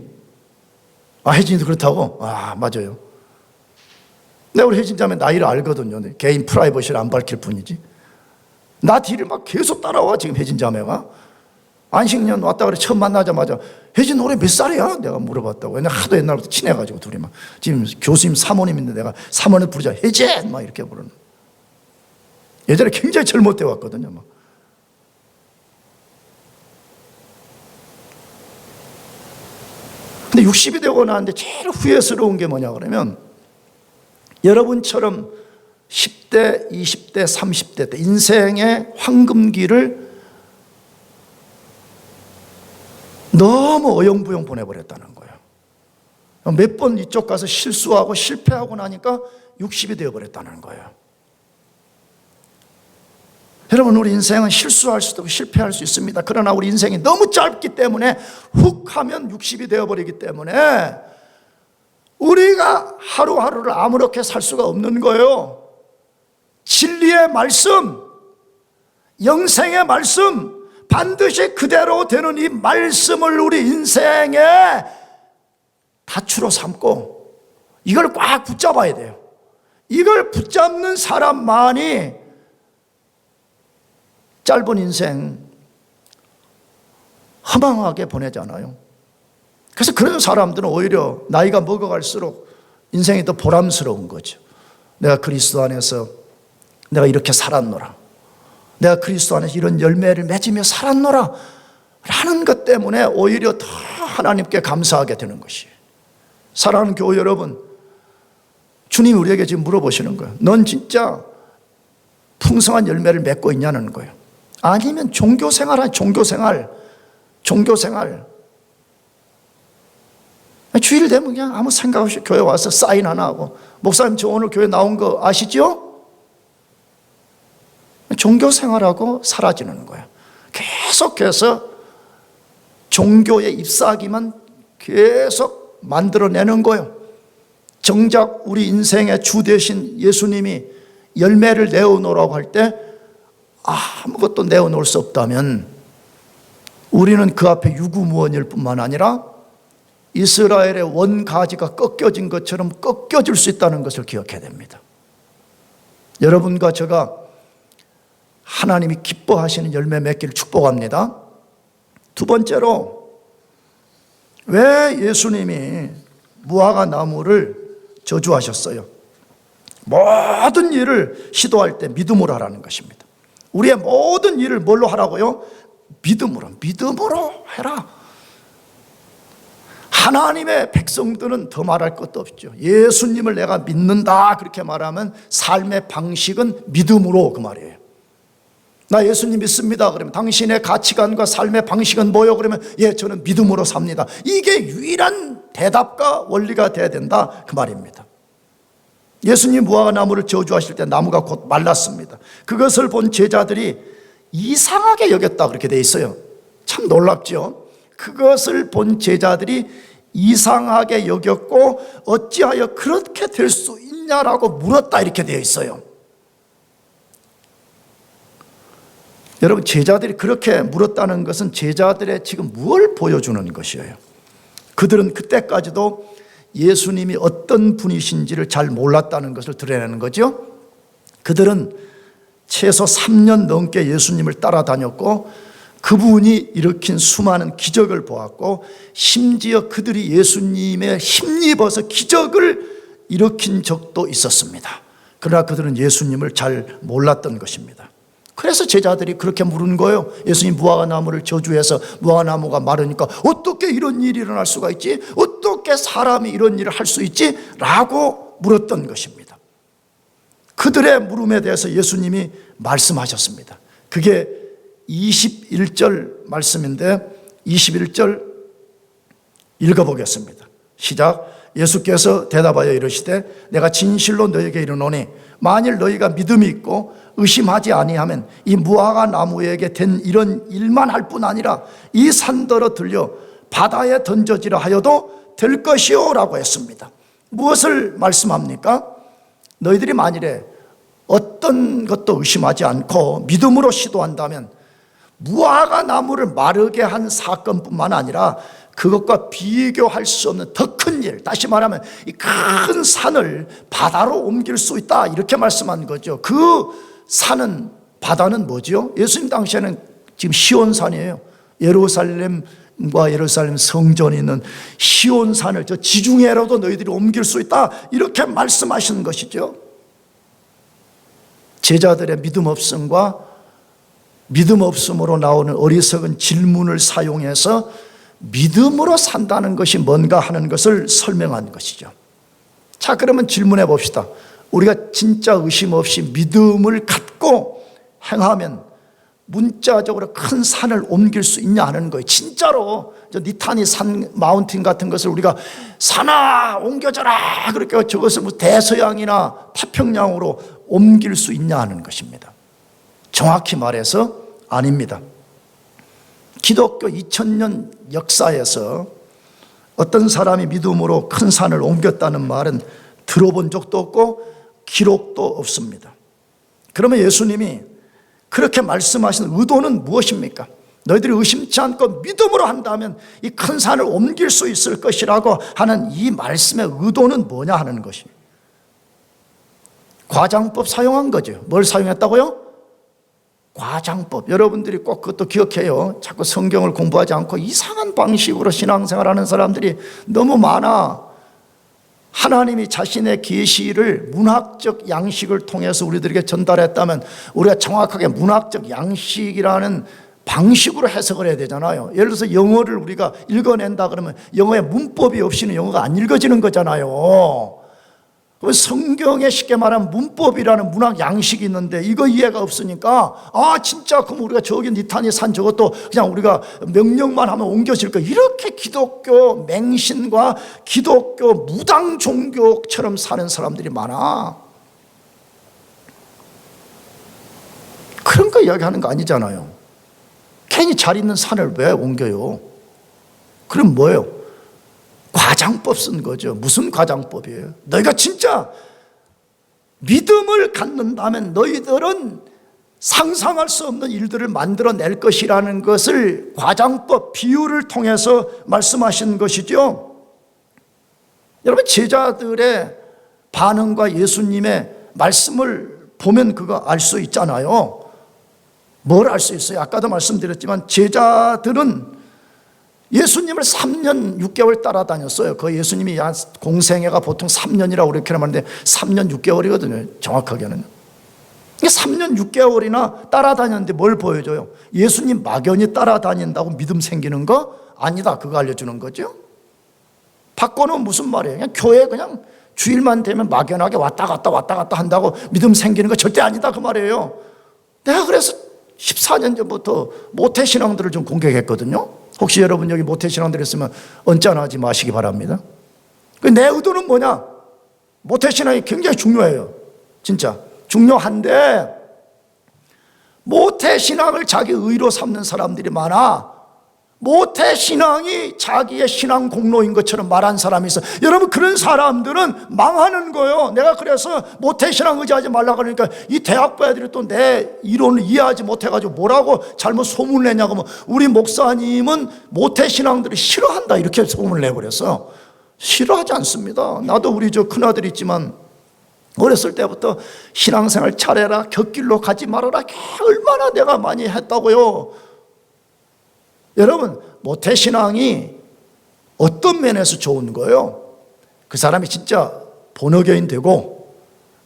A: 혜진이도 그렇다고? 맞아요. 내가 우리 혜진 자매 나이를 알거든요. 개인 프라이버시를 안 밝힐 뿐이지. 나 뒤를 막 계속 따라와 지금 혜진 자매가. 안식년 왔다 그래. 처음 만나자마자 혜진 올해 몇 살이야? 내가 물어봤다고. 왜냐면 하도 옛날부터 친해가지고 둘이 막. 지금 교수님 사모님인데 내가 사모님 부르자 혜진 막 이렇게 부르는. 예전에 굉장히 젊을 때 왔거든요 막. 근데 60이 되고 나는데 제일 후회스러운 게 뭐냐 그러면, 여러분처럼 10대, 20대, 30대 때 인생의 황금기를 너무 어영부영 보내버렸다는 거예요. 몇 번 이쪽 가서 실수하고 실패하고 나니까 60이 되어버렸다는 거예요. 여러분, 우리 인생은 실수할 수도 있고 실패할 수 있습니다. 그러나 우리 인생이 너무 짧기 때문에 훅 하면 60이 되어버리기 때문에 우리가 하루하루를 아무렇게 살 수가 없는 거예요. 진리의 말씀, 영생의 말씀, 반드시 그대로 되는 이 말씀을 우리 인생의 다추로 삼고 이걸 꽉 붙잡아야 돼요. 이걸 붙잡는 사람만이 짧은 인생 허망하게 보내잖아요. 그래서 그런 사람들은 오히려 나이가 먹어갈수록 인생이 더 보람스러운 거죠. 내가 그리스도 안에서 내가 이렇게 살았노라, 내가 그리스도 안에서 이런 열매를 맺으며 살았노라 라는 것 때문에 오히려 더 하나님께 감사하게 되는 것이에요. 사랑하는 교회 여러분, 주님이 우리에게 지금 물어보시는 거예요. 넌 진짜 풍성한 열매를 맺고 있냐는 거예요. 아니면 종교생활, 종교생활. 주일 되면 그냥 아무 생각 없이 교회 와서 사인 하나 하고, 목사님 저 오늘 교회 나온 거 아시죠? 종교생활하고 사라지는 거예요. 계속해서 종교에 입사하기만 계속 만들어내는 거예요. 정작 우리 인생의 주 되신 예수님이 열매를 내어놓으라고 할 때 아무것도 내어놓을 수 없다면 우리는 그 앞에 유구무원일 뿐만 아니라 이스라엘의 원가지가 꺾여진 것처럼 꺾여질 수 있다는 것을 기억해야 됩니다. 여러분과 제가 하나님이 기뻐하시는 열매 맺기를 축복합니다. 두 번째로, 왜 예수님이 무화과 나무를 저주하셨어요? 모든 일을 시도할 때 믿음으로 하라는 것입니다. 우리의 모든 일을 뭘로 하라고요? 믿음으로 해라. 하나님의 백성들은 더 말할 것도 없죠. 예수님을 내가 믿는다 그렇게 말하면 삶의 방식은 믿음으로, 그 말이에요. 나 예수님 믿습니다 그러면 당신의 가치관과 삶의 방식은 뭐요? 그러면 저는 믿음으로 삽니다. 이게 유일한 대답과 원리가 돼야 된다 그 말입니다. 예수님 무화과 나무를 저주하실 때 나무가 곧 말랐습니다. 그것을 본 제자들이 이상하게 여겼다 그렇게 돼 있어요. 참 놀랍죠. 그것을 본 제자들이 이상하게 여겼고 어찌하여 그렇게 될 수 있냐라고 물었다 이렇게 되어 있어요. 여러분, 제자들이 그렇게 물었다는 것은 제자들의 지금 무엇을 보여주는 것이에요? 그들은 그때까지도 예수님이 어떤 분이신지를 잘 몰랐다는 것을 드러내는 거죠. 그들은 최소 3년 넘게 예수님을 따라다녔고 그분이 일으킨 수많은 기적을 보았고, 심지어 그들이 예수님의 힘입어서 기적을 일으킨 적도 있었습니다. 그러나 그들은 예수님을 잘 몰랐던 것입니다. 그래서 제자들이 그렇게 물은 거예요. 예수님 무화과나무를 저주해서 무화과나무가 마르니까 어떻게 이런 일이 일어날 수가 있지? 어떻게 사람이 이런 일을 할 수 있지? 라고 물었던 것입니다. 그들의 물음에 대해서 예수님이 말씀하셨습니다. 그게 21절 말씀인데 21절 읽어보겠습니다. 시작. 예수께서 대답하여 이르시되 내가 진실로 너희에게 이르노니 만일 너희가 믿음이 있고 의심하지 아니하면 이 무화과 나무에게 된 이런 일만 할 뿐 아니라 이 산더러 들려 바다에 던져지라 하여도 될 것이요 라고 했습니다. 무엇을 말씀합니까? 너희들이 만일에 어떤 것도 의심하지 않고 믿음으로 시도한다면 무화과 나무를 마르게 한 사건뿐만 아니라 그것과 비교할 수 없는 더 큰 일, 다시 말하면 이 큰 산을 바다로 옮길 수 있다, 이렇게 말씀한 거죠. 그 산은, 바다는 뭐죠? 예수님 당시에는 지금 시온산이에요. 예루살렘과 예루살렘 성전이 있는 시온산을 저 지중해로도 너희들이 옮길 수 있다, 이렇게 말씀하시는 것이죠. 제자들의 믿음 없음과 믿음 없음으로 나오는 어리석은 질문을 사용해서 믿음으로 산다는 것이 뭔가 하는 것을 설명한 것이죠. 자, 그러면 질문해 봅시다. 우리가 진짜 의심 없이 믿음을 갖고 행하면 문자적으로 큰 산을 옮길 수 있냐 하는 거예요. 진짜로 저 니타니 산 마운틴 같은 것을 우리가 산아 옮겨져라 그렇게 저것을 뭐 대서양이나 태평양으로 옮길 수 있냐 하는 것입니다. 정확히 말해서 아닙니다. 기독교 2000년 역사에서 어떤 사람이 믿음으로 큰 산을 옮겼다는 말은 들어본 적도 없고 기록도 없습니다. 그러면 예수님이 그렇게 말씀하신 의도는 무엇입니까? 너희들이 의심치 않고 믿음으로 한다면 이 큰 산을 옮길 수 있을 것이라고 하는 이 말씀의 의도는 뭐냐 하는 것이, 과장법 사용한 거죠. 뭘 사용했다고요? 과장법. 여러분들이 꼭 그것도 기억해요. 자꾸 성경을 공부하지 않고 이상한 방식으로 신앙생활하는 사람들이 너무 많아. 하나님이 자신의 계시를 문학적 양식을 통해서 우리들에게 전달했다면 우리가 정확하게 문학적 양식이라는 방식으로 해석을 해야 되잖아요. 예를 들어서 영어를 우리가 읽어낸다 그러면 영어에 문법이 없이는 영어가 안 읽어지는 거잖아요. 그럼 성경에 쉽게 말하면 문법이라는 문학 양식이 있는데 이거 이해가 없으니까 진짜 그럼 우리가 저기 니타니 산 저것도 그냥 우리가 명령만 하면 옮겨질 거, 이렇게 기독교 맹신과 기독교 무당 종교처럼 사는 사람들이 많아. 그런 거 이야기하는 거 아니잖아요. 괜히 잘 있는 산을 왜 옮겨요? 그럼 뭐예요? 과장법 쓴 거죠. 무슨 과장법이에요? 너희가 진짜 믿음을 갖는다면 너희들은 상상할 수 없는 일들을 만들어낼 것이라는 것을 과장법, 비유를 통해서 말씀하신 것이죠. 여러분, 제자들의 반응과 예수님의 말씀을 보면 그거 알 수 있잖아요. 뭘 알 수 있어요? 아까도 말씀드렸지만 제자들은 예수님을 3년 6개월 따라다녔어요. 그 예수님이 공생애가 보통 3년이라고 그렇게 말하는데 3년 6개월이거든요. 정확하게는. 3년 6개월이나 따라다녔는데 뭘 보여줘요? 예수님 막연히 따라다닌다고 믿음 생기는 거? 아니다. 그거 알려주는 거죠. 바꿔놓으면 무슨 말이에요? 그냥 교회 그냥 주일만 되면 막연하게 왔다 갔다 한다고 믿음 생기는 거 절대 아니다, 그 말이에요. 내가 그래서 14년 전부터 모태신앙들을 좀 공격했거든요. 혹시 여러분 여기 모태신앙들 있으면 언짢아하지 마시기 바랍니다. 내 의도는 뭐냐? 모태신앙이 굉장히 중요해요. 진짜 중요한데 모태신앙을 자기 의로 삼는 사람들이 많아. 모태신앙이 자기의 신앙 공로인 것처럼 말한 사람이 있어. 여러분, 그런 사람들은 망하는 거예요. 내가 그래서 모태신앙 의지하지 말라 그러니까 이 대학부 애들이 또 내 이론을 이해하지 못해가지고 뭐라고 잘못 소문을 내냐고 하면 우리 목사님은 모태신앙들을 싫어한다 이렇게 소문을 내버렸어. 싫어하지 않습니다. 나도 우리 저 큰아들 있지만 어렸을 때부터 신앙생활 잘해라, 곁길로 가지 말아라, 얼마나 내가 많이 했다고요. 여러분, 모태신앙이 어떤 면에서 좋은 거예요? 그 사람이 진짜 본어교인 되고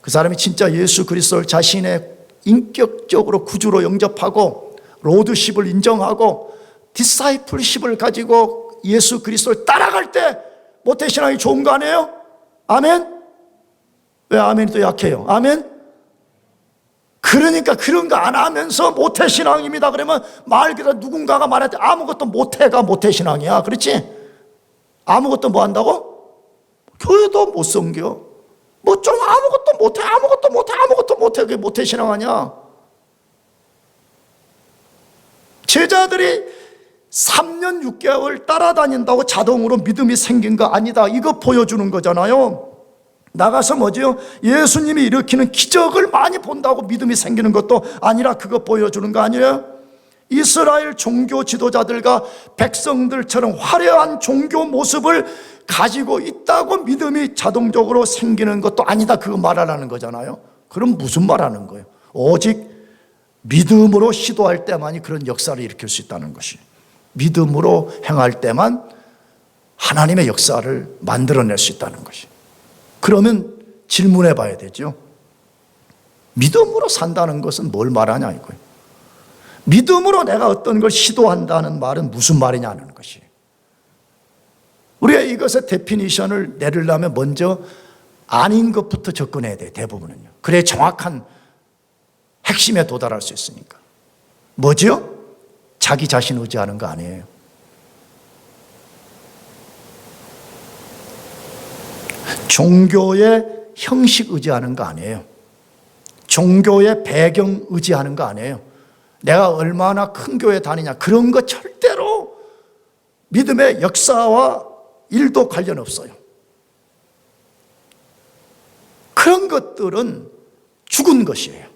A: 그 사람이 진짜 예수 그리스도를 자신의 인격적으로 구주로 영접하고 로드십을 인정하고 디사이플십을 가지고 예수 그리스도를 따라갈 때 모태신앙이 좋은 거 아니에요? 아멘? 왜 아멘이 또 약해요? 아멘? 그러니까 그런 거 안 하면서 모태신앙입니다 그러면 말 그대로 누군가가 말할 때 아무것도 못해가 모태신앙이야. 그렇지? 아무것도 뭐 한다고? 교회도 못 섬겨. 뭐 좀 아무것도 못해 그게 모태신앙 아니야. 제자들이 3년 6개월 따라다닌다고 자동으로 믿음이 생긴 거 아니다. 이거 보여주는 거잖아요. 나가서 뭐죠? 예수님이 일으키는 기적을 많이 본다고 믿음이 생기는 것도 아니라 그거 보여주는 거 아니에요? 이스라엘 종교 지도자들과 백성들처럼 화려한 종교 모습을 가지고 있다고 믿음이 자동적으로 생기는 것도 아니다. 그거 말하라는 거잖아요. 그럼 무슨 말하는 거예요? 오직 믿음으로 시도할 때만이 그런 역사를 일으킬 수 있다는 것이, 믿음으로 행할 때만 하나님의 역사를 만들어낼 수 있다는 것이. 그러면 질문해 봐야 되죠. 믿음으로 산다는 것은 뭘 말하냐 이거예요. 믿음으로 내가 어떤 걸 시도한다는 말은 무슨 말이냐는 것이. 우리가 이것의 데피니션을 내리려면 먼저 아닌 것부터 접근해야 돼요. 대부분은요. 그래야 정확한 핵심에 도달할 수 있으니까. 뭐죠? 자기 자신 의지하는 거 아니에요. 종교의 형식 의지하는 거 아니에요. 종교의 배경 의지하는 거 아니에요. 내가 얼마나 큰 교회 다니냐 그런 거 절대로 믿음의 역사와 일도 관련 없어요. 그런 것들은 죽은 것이에요.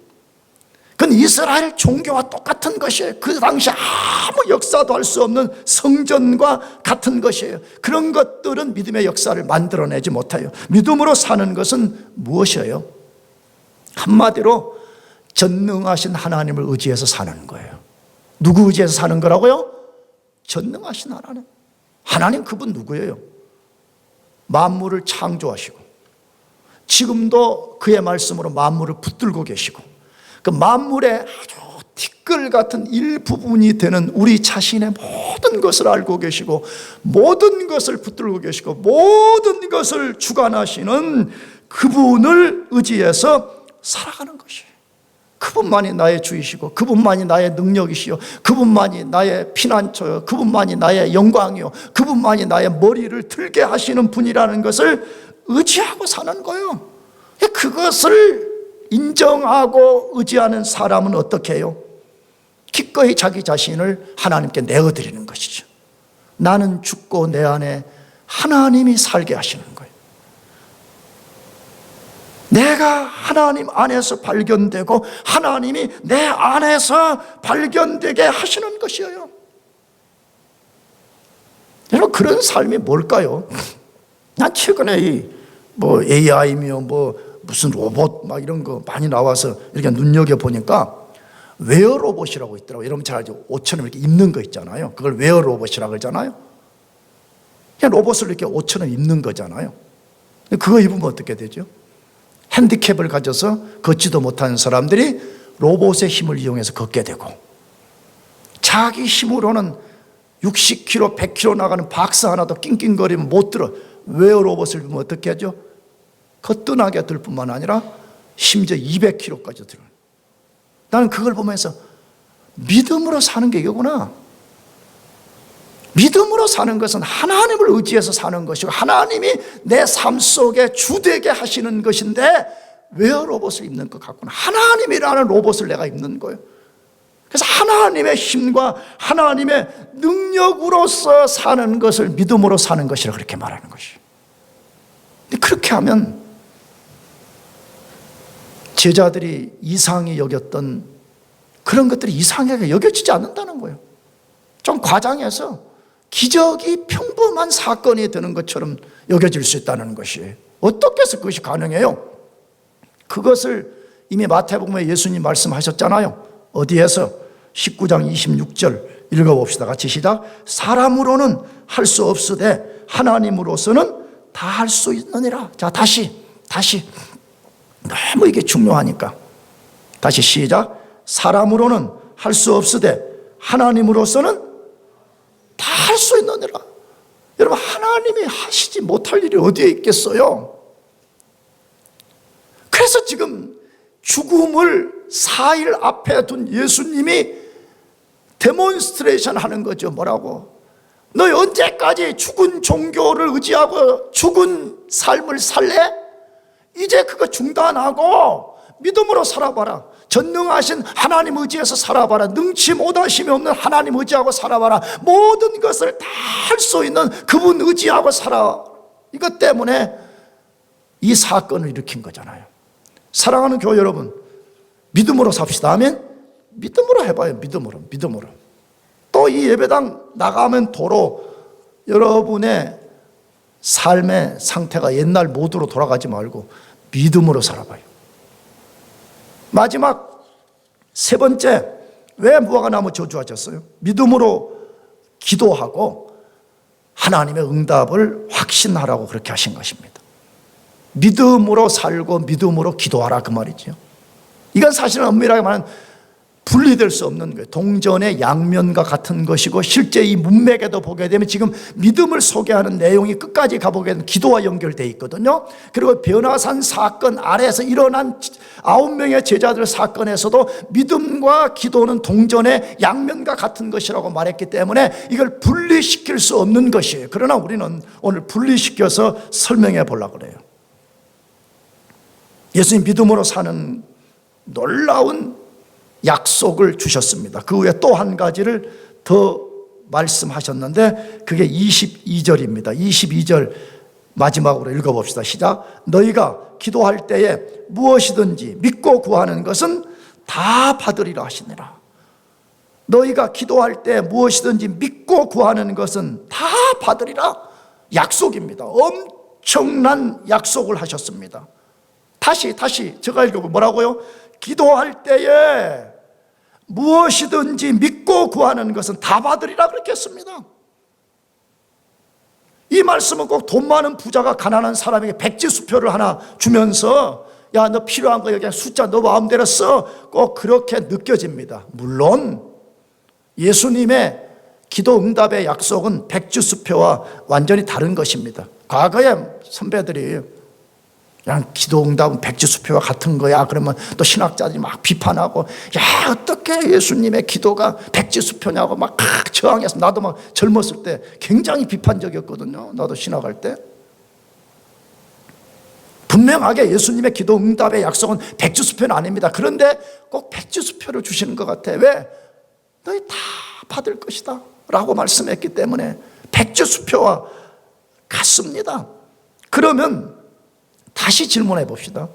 A: 그건 이스라엘 종교와 똑같은 것이에요. 그 당시 아무 역사도 할 수 없는 성전과 같은 것이에요. 그런 것들은 믿음의 역사를 만들어내지 못해요. 믿음으로 사는 것은 무엇이에요? 한마디로 전능하신 하나님을 의지해서 사는 거예요. 누구 의지해서 사는 거라고요? 전능하신 하나님. 하나님 그분 누구예요? 만물을 창조하시고 지금도 그의 말씀으로 만물을 붙들고 계시고 그 만물의 아주 티끌 같은 일부분이 되는 우리 자신의 모든 것을 알고 계시고 모든 것을 붙들고 계시고 모든 것을 주관하시는 그분을 의지해서 살아가는 것이에요. 그분만이 나의 주이시고 그분만이 나의 능력이시요 그분만이 나의 피난처요 그분만이 나의 영광이요 그분만이 나의 머리를 들게 하시는 분이라는 것을 의지하고 사는 거예요. 그것을 인정하고 의지하는 사람은 어떻게 해요? 기꺼이 자기 자신을 하나님께 내어드리는 것이죠. 나는 죽고 내 안에 하나님이 살게 하시는 거예요. 내가 하나님 안에서 발견되고 하나님이 내 안에서 발견되게 하시는 것이에요. 여러분 그런 삶이 뭘까요? 난 최근에 뭐 AI며 뭐 무슨 로봇 막 이런 거 많이 나와서 이렇게 눈여겨보니까 웨어 로봇이라고 있더라고요. 여러분 잘 알죠? 옷처럼 이렇게 입는 거 있잖아요. 그걸 웨어 로봇이라고 그러잖아요. 그냥 로봇을 이렇게 옷처럼 입는 거잖아요. 그거 입으면 어떻게 되죠? 핸디캡을 가져서 걷지도 못하는 사람들이 로봇의 힘을 이용해서 걷게 되고 자기 힘으로는 60km, 100km 나가는 박스 하나도 낑낑거리면 못 들어. 웨어 로봇을 입으면 어떻게 하죠? 거뜬하게 들 뿐만 아니라 심지어 200km까지 들어요. 나는 그걸 보면서 믿음으로 사는 게 이거구나. 믿음으로 사는 것은 하나님을 의지해서 사는 것이고 하나님이 내 삶 속에 주되게 하시는 것인데 웨어 로봇을 입는 것 같구나. 하나님이라는 로봇을 내가 입는 거예요. 그래서 하나님의 힘과 하나님의 능력으로서 사는 것을 믿음으로 사는 것이라 그렇게 말하는 것이에요. 그렇게 하면 제자들이 이상히 여겼던 그런 것들이 이상하게 여겨지지 않는다는 거예요. 좀 과장해서 기적이 평범한 사건이 되는 것처럼 여겨질 수 있다는 것이에요. 어떻게 해서 그것이 가능해요? 그것을 이미 마태복음에 예수님 말씀하셨잖아요. 어디에서? 19장 26절 읽어봅시다. 같이 시작. 사람으로는 할 수 없으되 하나님으로서는 다 할 수 있느니라. 자, 다시 너무 이게 중요하니까. 다시 시작. 사람으로는 할 수 없으되 하나님으로서는 다 할 수 있느니라. 여러분, 하나님이 하시지 못할 일이 어디에 있겠어요? 그래서 지금 죽음을 4일 앞에 둔 예수님이 데몬스트레이션 하는 거죠. 뭐라고? 너희 언제까지 죽은 종교를 의지하고 죽은 삶을 살래? 이제 그거 중단하고 믿음으로 살아봐라. 전능하신 하나님 의지해서 살아봐라. 능치 못하심이 없는 하나님 의지하고 살아봐라. 모든 것을 다 할 수 있는 그분 의지하고 살아. 이것 때문에 이 사건을 일으킨 거잖아요. 사랑하는 교회 여러분, 믿음으로 삽시다. 아멘? 믿음으로 해봐요. 믿음으로. 또 이 예배당 나가면 도로 여러분의 삶의 상태가 옛날 모드로 돌아가지 말고 믿음으로 살아봐요. 마지막 세 번째, 왜 무화과 나무 저주하셨어요? 믿음으로 기도하고 하나님의 응답을 확신하라고 그렇게 하신 것입니다. 믿음으로 살고 믿음으로 기도하라, 그 말이죠. 이건 사실은 엄밀하게 말하면 분리될 수 없는 거예요. 동전의 양면과 같은 것이고, 실제 이 문맥에도 보게 되면 지금 믿음을 소개하는 내용이 끝까지 가보게 되면 기도와 연결되어 있거든요. 그리고 변화산 사건 아래에서 일어난 9명의 제자들 사건에서도 믿음과 기도는 동전의 양면과 같은 것이라고 말했기 때문에 이걸 분리시킬 수 없는 것이에요. 그러나 우리는 오늘 분리시켜서 설명해 보려고 그래요. 예수님 믿음으로 사는 놀라운 약속을 주셨습니다. 그 후에 또 한 가지를 더 말씀하셨는데 그게 22절입니다. 22절 마지막으로 읽어봅시다. 시작. 너희가 기도할 때에 무엇이든지 믿고 구하는 것은 다 받으리라 하시니라. 너희가 기도할 때 무엇이든지 믿고 구하는 것은 다 받으리라. 약속입니다. 엄청난 약속을 하셨습니다. 다시 제가 읽어보면 뭐라고요? 기도할 때에 무엇이든지 믿고 구하는 것은 다 받으리라 그렇게 했습니다. 이 말씀은 꼭 돈 많은 부자가 가난한 사람에게 백지수표를 하나 주면서 야, 너 필요한 거 여기 숫자 너 마음대로 써, 꼭 그렇게 느껴집니다. 물론 예수님의 기도 응답의 약속은 백지수표와 완전히 다른 것입니다. 과거에 선배들이 그냥 기도 응답은 백지수표와 같은 거야 그러면 또 신학자들이 막 비판하고, 야, 어떻게 예수님의 기도가 백지수표냐고 막 저항해서, 나도 막 젊었을 때 굉장히 비판적이었거든요. 나도 신학할 때. 분명하게 예수님의 기도 응답의 약속은 백지수표는 아닙니다. 그런데 꼭 백지수표를 주시는 것 같아. 왜? 너희 다 받을 것이다 라고 말씀했기 때문에 백지수표와 같습니다. 그러면 다시 질문해 봅시다.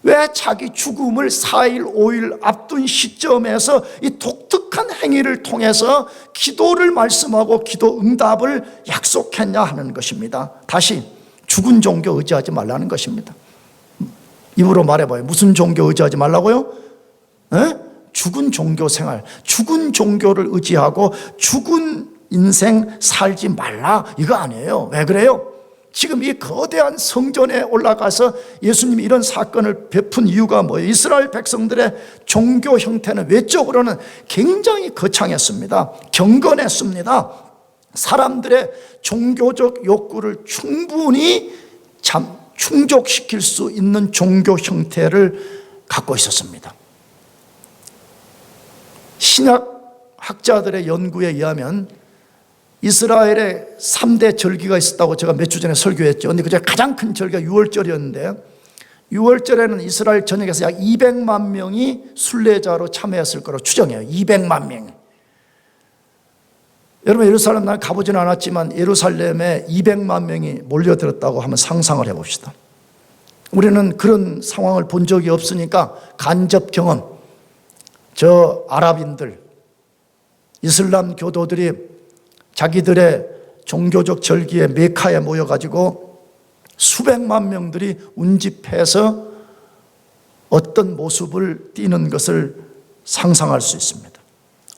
A: 왜 자기 죽음을 4일, 5일 앞둔 시점에서 이 독특한 행위를 통해서 기도를 말씀하고 기도 응답을 약속했냐 하는 것입니다. 다시 죽은 종교 의지하지 말라는 것입니다. 입으로 말해봐요. 무슨 종교 의지하지 말라고요? 죽은 종교 생활, 죽은 종교를 의지하고 죽은 인생 살지 말라, 이거 아니에요. 왜 그래요? 지금 이 거대한 성전에 올라가서 예수님이 이런 사건을 베푼 이유가 뭐예요? 이스라엘 백성들의 종교 형태는 외적으로는 굉장히 거창했습니다. 경건했습니다. 사람들의 종교적 욕구를 충분히 충족시킬 수 있는 종교 형태를 갖고 있었습니다. 신약 학자들의 연구에 의하면 이스라엘에 3대 절기가 있었다고 제가 몇 주 전에 설교했죠. 그런데 그중에 가장 큰 절기가 6월절이었는데 6월절에는 이스라엘 전역에서 약 200만 명이 순례자로 참여했을 거로 추정해요. 200만 명이. 여러분, 예루살렘 난 가보지는 않았지만 예루살렘에 200만 명이 몰려들었다고 한번 상상을 해봅시다. 우리는 그런 상황을 본 적이 없으니까 간접 경험, 저 아랍인들, 이슬람 교도들이 자기들의 종교적 절기에 메카에 모여가지고 수백만 명들이 운집해서 어떤 모습을 띠는 것을 상상할 수 있습니다.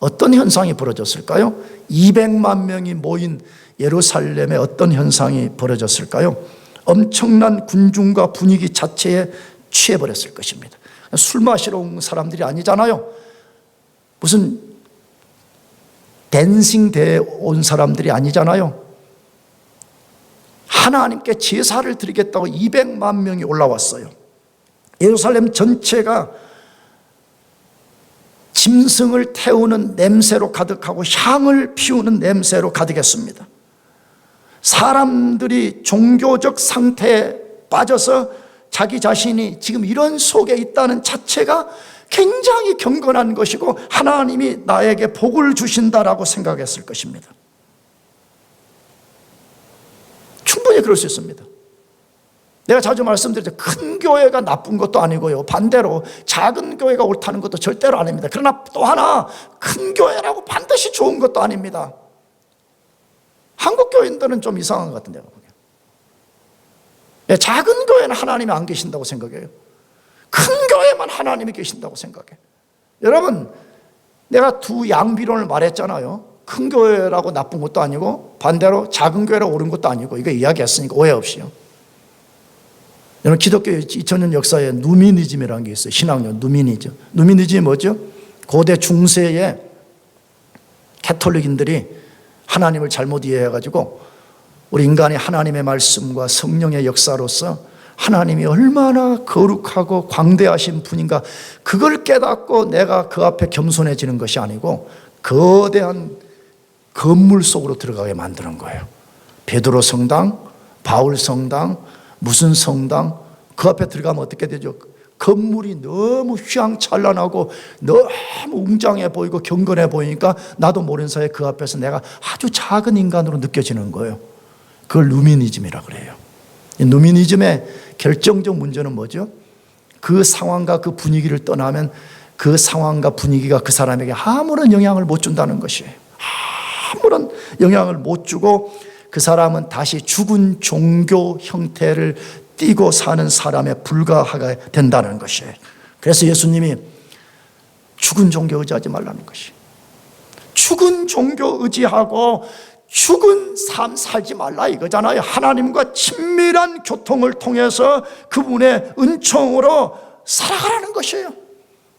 A: 어떤 현상이 벌어졌을까요? 200만 명이 모인 예루살렘에 어떤 현상이 벌어졌을까요? 엄청난 군중과 분위기 자체에 취해버렸을 것입니다. 술 마시러 온 사람들이 아니잖아요. 무슨 댄싱 대회 온 사람들이 아니잖아요. 하나님께 제사를 드리겠다고 200만 명이 올라왔어요. 예루살렘 전체가 짐승을 태우는 냄새로 가득하고 향을 피우는 냄새로 가득했습니다. 사람들이 종교적 상태에 빠져서 자기 자신이 지금 이런 속에 있다는 자체가 굉장히 경건한 것이고 하나님이 나에게 복을 주신다라고 생각했을 것입니다. 충분히 그럴 수 있습니다. 내가 자주 말씀드리죠. 큰 교회가 나쁜 것도 아니고요. 반대로 작은 교회가 옳다는 것도 절대로 아닙니다. 그러나 또 하나 큰 교회라고 반드시 좋은 것도 아닙니다. 한국 교인들은 좀 이상한 것 같은데요. 작은 교회는 하나님이 안 계신다고 생각해요. 큰 교회만 하나님이 계신다고 생각해. 여러분, 내가 두 양비론을 말했잖아요. 큰 교회라고 나쁜 것도 아니고 반대로 작은 교회라고 옳은 것도 아니고 이거 이야기했으니까 오해 없이요. 여러분, 기독교 2000년 역사에 누미니즘이라는 게 있어요. 신학론 누미니즘. 누미니즘이 뭐죠? 고대 중세의 캐톨릭인들이 하나님을 잘못 이해해가지고 우리 인간이 하나님의 말씀과 성령의 역사로서 하나님이 얼마나 거룩하고 광대하신 분인가 그걸 깨닫고 내가 그 앞에 겸손해지는 것이 아니고 거대한 건물 속으로 들어가게 만드는 거예요. 베드로 성당, 바울 성당, 무슨 성당, 그 앞에 들어가면 어떻게 되죠? 건물이 너무 휘황찬란하고 너무 웅장해 보이고 경건해 보이니까 나도 모르는 사이에 그 앞에서 내가 아주 작은 인간으로 느껴지는 거예요. 그걸 누미니즘이라고 그래요. 이 누미니즘의 결정적 문제는 뭐죠? 그 상황과 그 분위기를 떠나면 그 상황과 분위기가 그 사람에게 아무런 영향을 못 준다는 것이에요. 아무런 영향을 못 주고 그 사람은 다시 죽은 종교 형태를 띠고 사는 사람에 불과하게 된다는 것이에요. 그래서 예수님이 죽은 종교 의지하지 말라는 것이에요. 죽은 종교 의지하고 죽은 삶 살지 말라 이거잖아요. 하나님과 친밀한 교통을 통해서 그분의 은총으로 살아가라는 것이에요.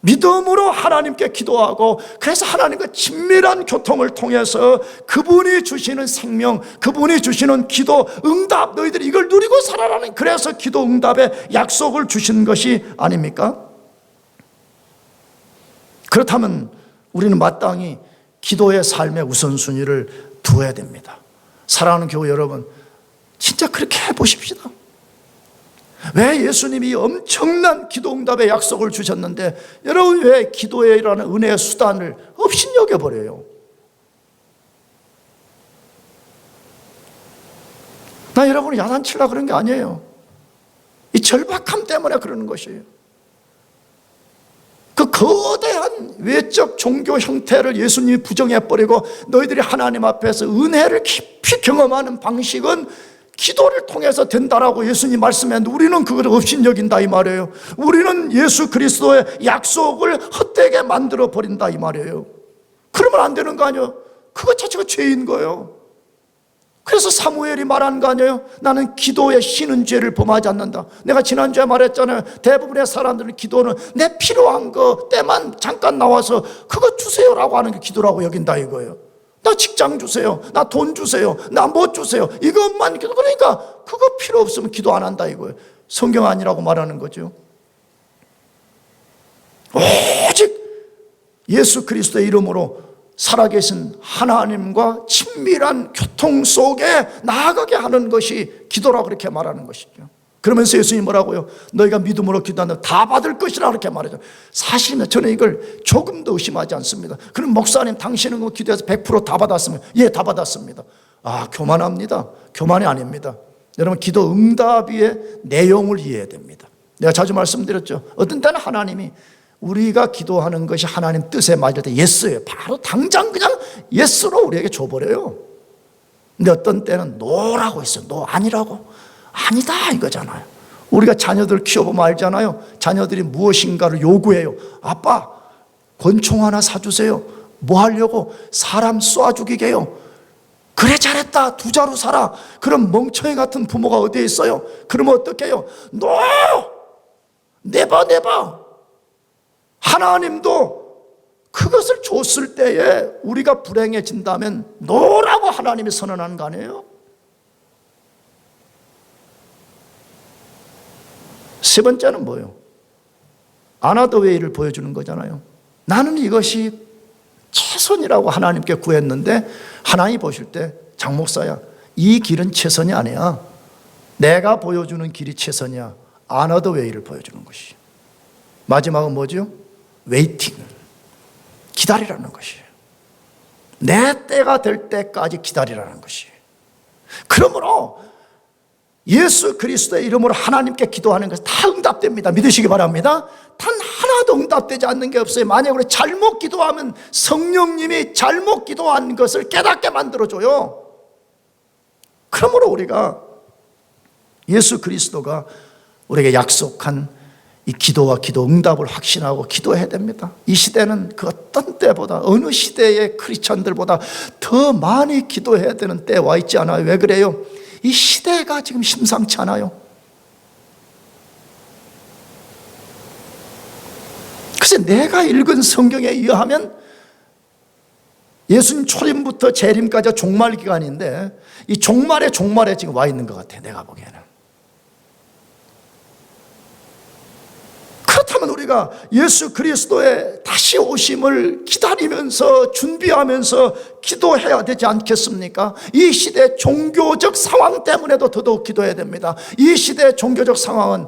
A: 믿음으로 하나님께 기도하고 그래서 하나님과 친밀한 교통을 통해서 그분이 주시는 생명, 그분이 주시는 기도 응답, 너희들이 이걸 누리고 살아라는, 그래서 기도 응답의 약속을 주신 것이 아닙니까? 그렇다면 우리는 마땅히 기도의 삶의 우선순위를 두어야 됩니다. 사랑하는 교회 여러분, 진짜 그렇게 해보십시다. 왜 예수님이 엄청난 기도응답의 약속을 주셨는데 여러분 왜 기도회라는 은혜의 수단을 업신여겨버려요? 나 여러분을 야단치려고 그런 게 아니에요. 이 절박함 때문에 그러는 것이에요. 그 거대한 외적 종교 형태를 예수님이 부정해버리고 너희들이 하나님 앞에서 은혜를 깊이 경험하는 방식은 기도를 통해서 된다라고 예수님 말씀했는데 우리는 그걸 업신여긴다 이 말이에요. 우리는 예수 그리스도의 약속을 헛되게 만들어 버린다 이 말이에요. 그러면 안 되는 거 아니에요? 그것 자체가 죄인 거예요. 그래서 사무엘이 말한 거 아니에요? 나는 기도에 쉬는 죄를 범하지 않는다. 내가 지난주에 말했잖아요. 대부분의 사람들은 기도는 내 필요한 거 때만 잠깐 나와서 그거 주세요라고 하는 게 기도라고 여긴다 이거예요. 나 직장 주세요. 나 돈 주세요. 나 뭐 주세요. 이것만 기도. 그러니까 그거 필요 없으면 기도 안 한다 이거예요. 성경 아니라고 말하는 거죠. 오직 예수 그리스도의 이름으로 살아계신 하나님과 친밀한 교통 속에 나아가게 하는 것이 기도라고 그렇게 말하는 것이죠. 그러면서 예수님이 뭐라고요? 너희가 믿음으로 기도한다면 다 받을 것이라 그렇게 말하죠. 사실은 저는 이걸 조금 더 의심하지 않습니다. 그럼 목사님 당신은 그 기도해서 100% 다 받았으면 예, 다 받았습니다. 아, 교만합니다. 교만이 아닙니다. 여러분 기도 응답의 내용을 이해해야 됩니다. 내가 자주 말씀드렸죠. 어떤 때는 하나님이 우리가 기도하는 것이 하나님 뜻에 맞을 때 예스예요. 바로 당장 그냥 예스로 우리에게 줘버려요. 근데 어떤 때는 노라고 있어요. 노 아니라고. 아니다 이거잖아요. 우리가 자녀들 키워보면 알잖아요. 자녀들이 무엇인가를 요구해요. 아빠 권총 하나 사주세요. 뭐 하려고? 사람 쏴 죽이게요. 그래 잘했다. 두자로 살아. 그럼 멍청이 같은 부모가 어디에 있어요? 그러면 어떻게 해요? 노! 네버 네버. 하나님도 그것을 줬을 때에 우리가 불행해진다면 노라고 하나님이 선언하는 거 아니에요? 세 번째는 뭐예요? 아나더 웨이를 보여주는 거잖아요. 나는 이것이 최선이라고 하나님께 구했는데 하나님이 보실 때 장 목사야, 이 길은 최선이 아니야. 내가 보여주는 길이 최선이야. 아나더 웨이를 보여주는 것이. 마지막은 뭐죠? 웨이팅. 기다리라는 것이에요. 내 때가 될 때까지 기다리라는 것이에요. 그러므로 예수 그리스도의 이름으로 하나님께 기도하는 것은 다 응답됩니다. 믿으시기 바랍니다. 단 하나도 응답되지 않는 게 없어요. 만약 우리 잘못 기도하면 성령님이 잘못 기도한 것을 깨닫게 만들어줘요. 그러므로 우리가 예수 그리스도가 우리에게 약속한 이 기도와 기도 응답을 확신하고 기도해야 됩니다. 이 시대는 그 어떤 때보다, 어느 시대의 크리스천들보다 더 많이 기도해야 되는 때에 와 있지 않아요? 왜 그래요? 이 시대가 지금 심상치 않아요. 그래서 내가 읽은 성경에 의하면 예수님 초림부터 재림까지 종말 기간인데 이 종말에 지금 와 있는 것 같아요. 내가 보기에는. 그렇다면 우리가 예수 그리스도의 다시 오심을 기다리면서 준비하면서 기도해야 되지 않겠습니까? 이 시대 종교적 상황 때문에도 더더욱 기도해야 됩니다. 이 시대의 종교적 상황은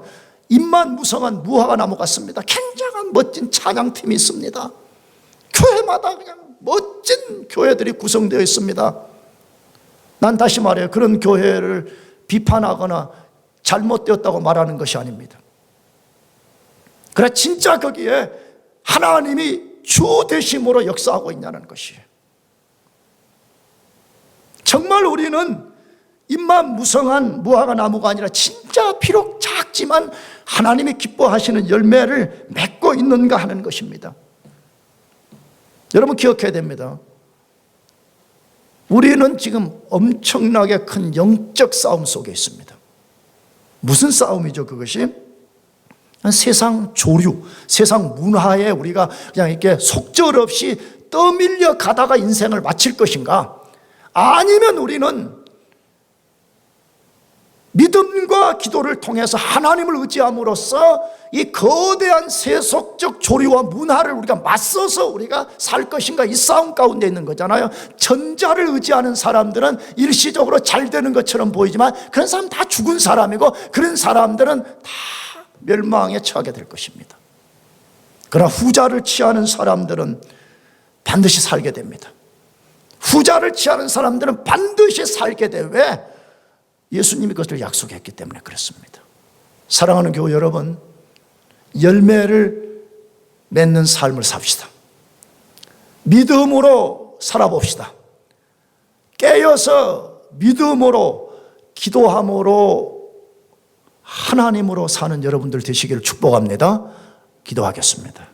A: 입만 무성한 무화과 나무 같습니다. 굉장한 멋진 찬양팀이 있습니다. 교회마다 그냥 멋진 교회들이 구성되어 있습니다. 난 다시 말해요. 그런 교회를 비판하거나 잘못되었다고 말하는 것이 아닙니다. 그러나 진짜 거기에 하나님이 주 되심으로 역사하고 있냐는 것이에요. 정말 우리는 입만 무성한 무화과 나무가 아니라 진짜 비록 작지만 하나님이 기뻐하시는 열매를 맺고 있는가 하는 것입니다. 여러분 기억해야 됩니다. 우리는 지금 엄청나게 큰 영적 싸움 속에 있습니다. 무슨 싸움이죠 그것이? 세상 조류, 세상 문화에 우리가 그냥 이렇게 속절없이 떠밀려 가다가 인생을 마칠 것인가? 아니면 우리는 믿음과 기도를 통해서 하나님을 의지함으로써 이 거대한 세속적 조류와 문화를 우리가 맞서서 우리가 살 것인가? 이 싸움 가운데 있는 거잖아요. 전자를 의지하는 사람들은 일시적으로 잘 되는 것처럼 보이지만 그런 사람 다 죽은 사람이고 그런 사람들은 다 멸망에 처하게 될 것입니다. 그러나 후자를 취하는 사람들은 반드시 살게 됩니다. 후자를 취하는 사람들은 반드시 살게 돼. 왜? 예수님이 그것을 약속했기 때문에 그렇습니다. 사랑하는 교회 여러분, 열매를 맺는 삶을 삽시다. 믿음으로 살아봅시다. 깨어서 믿음으로 기도함으로 하나님으로 사는 여러분들 되시기를 축복합니다. 기도하겠습니다.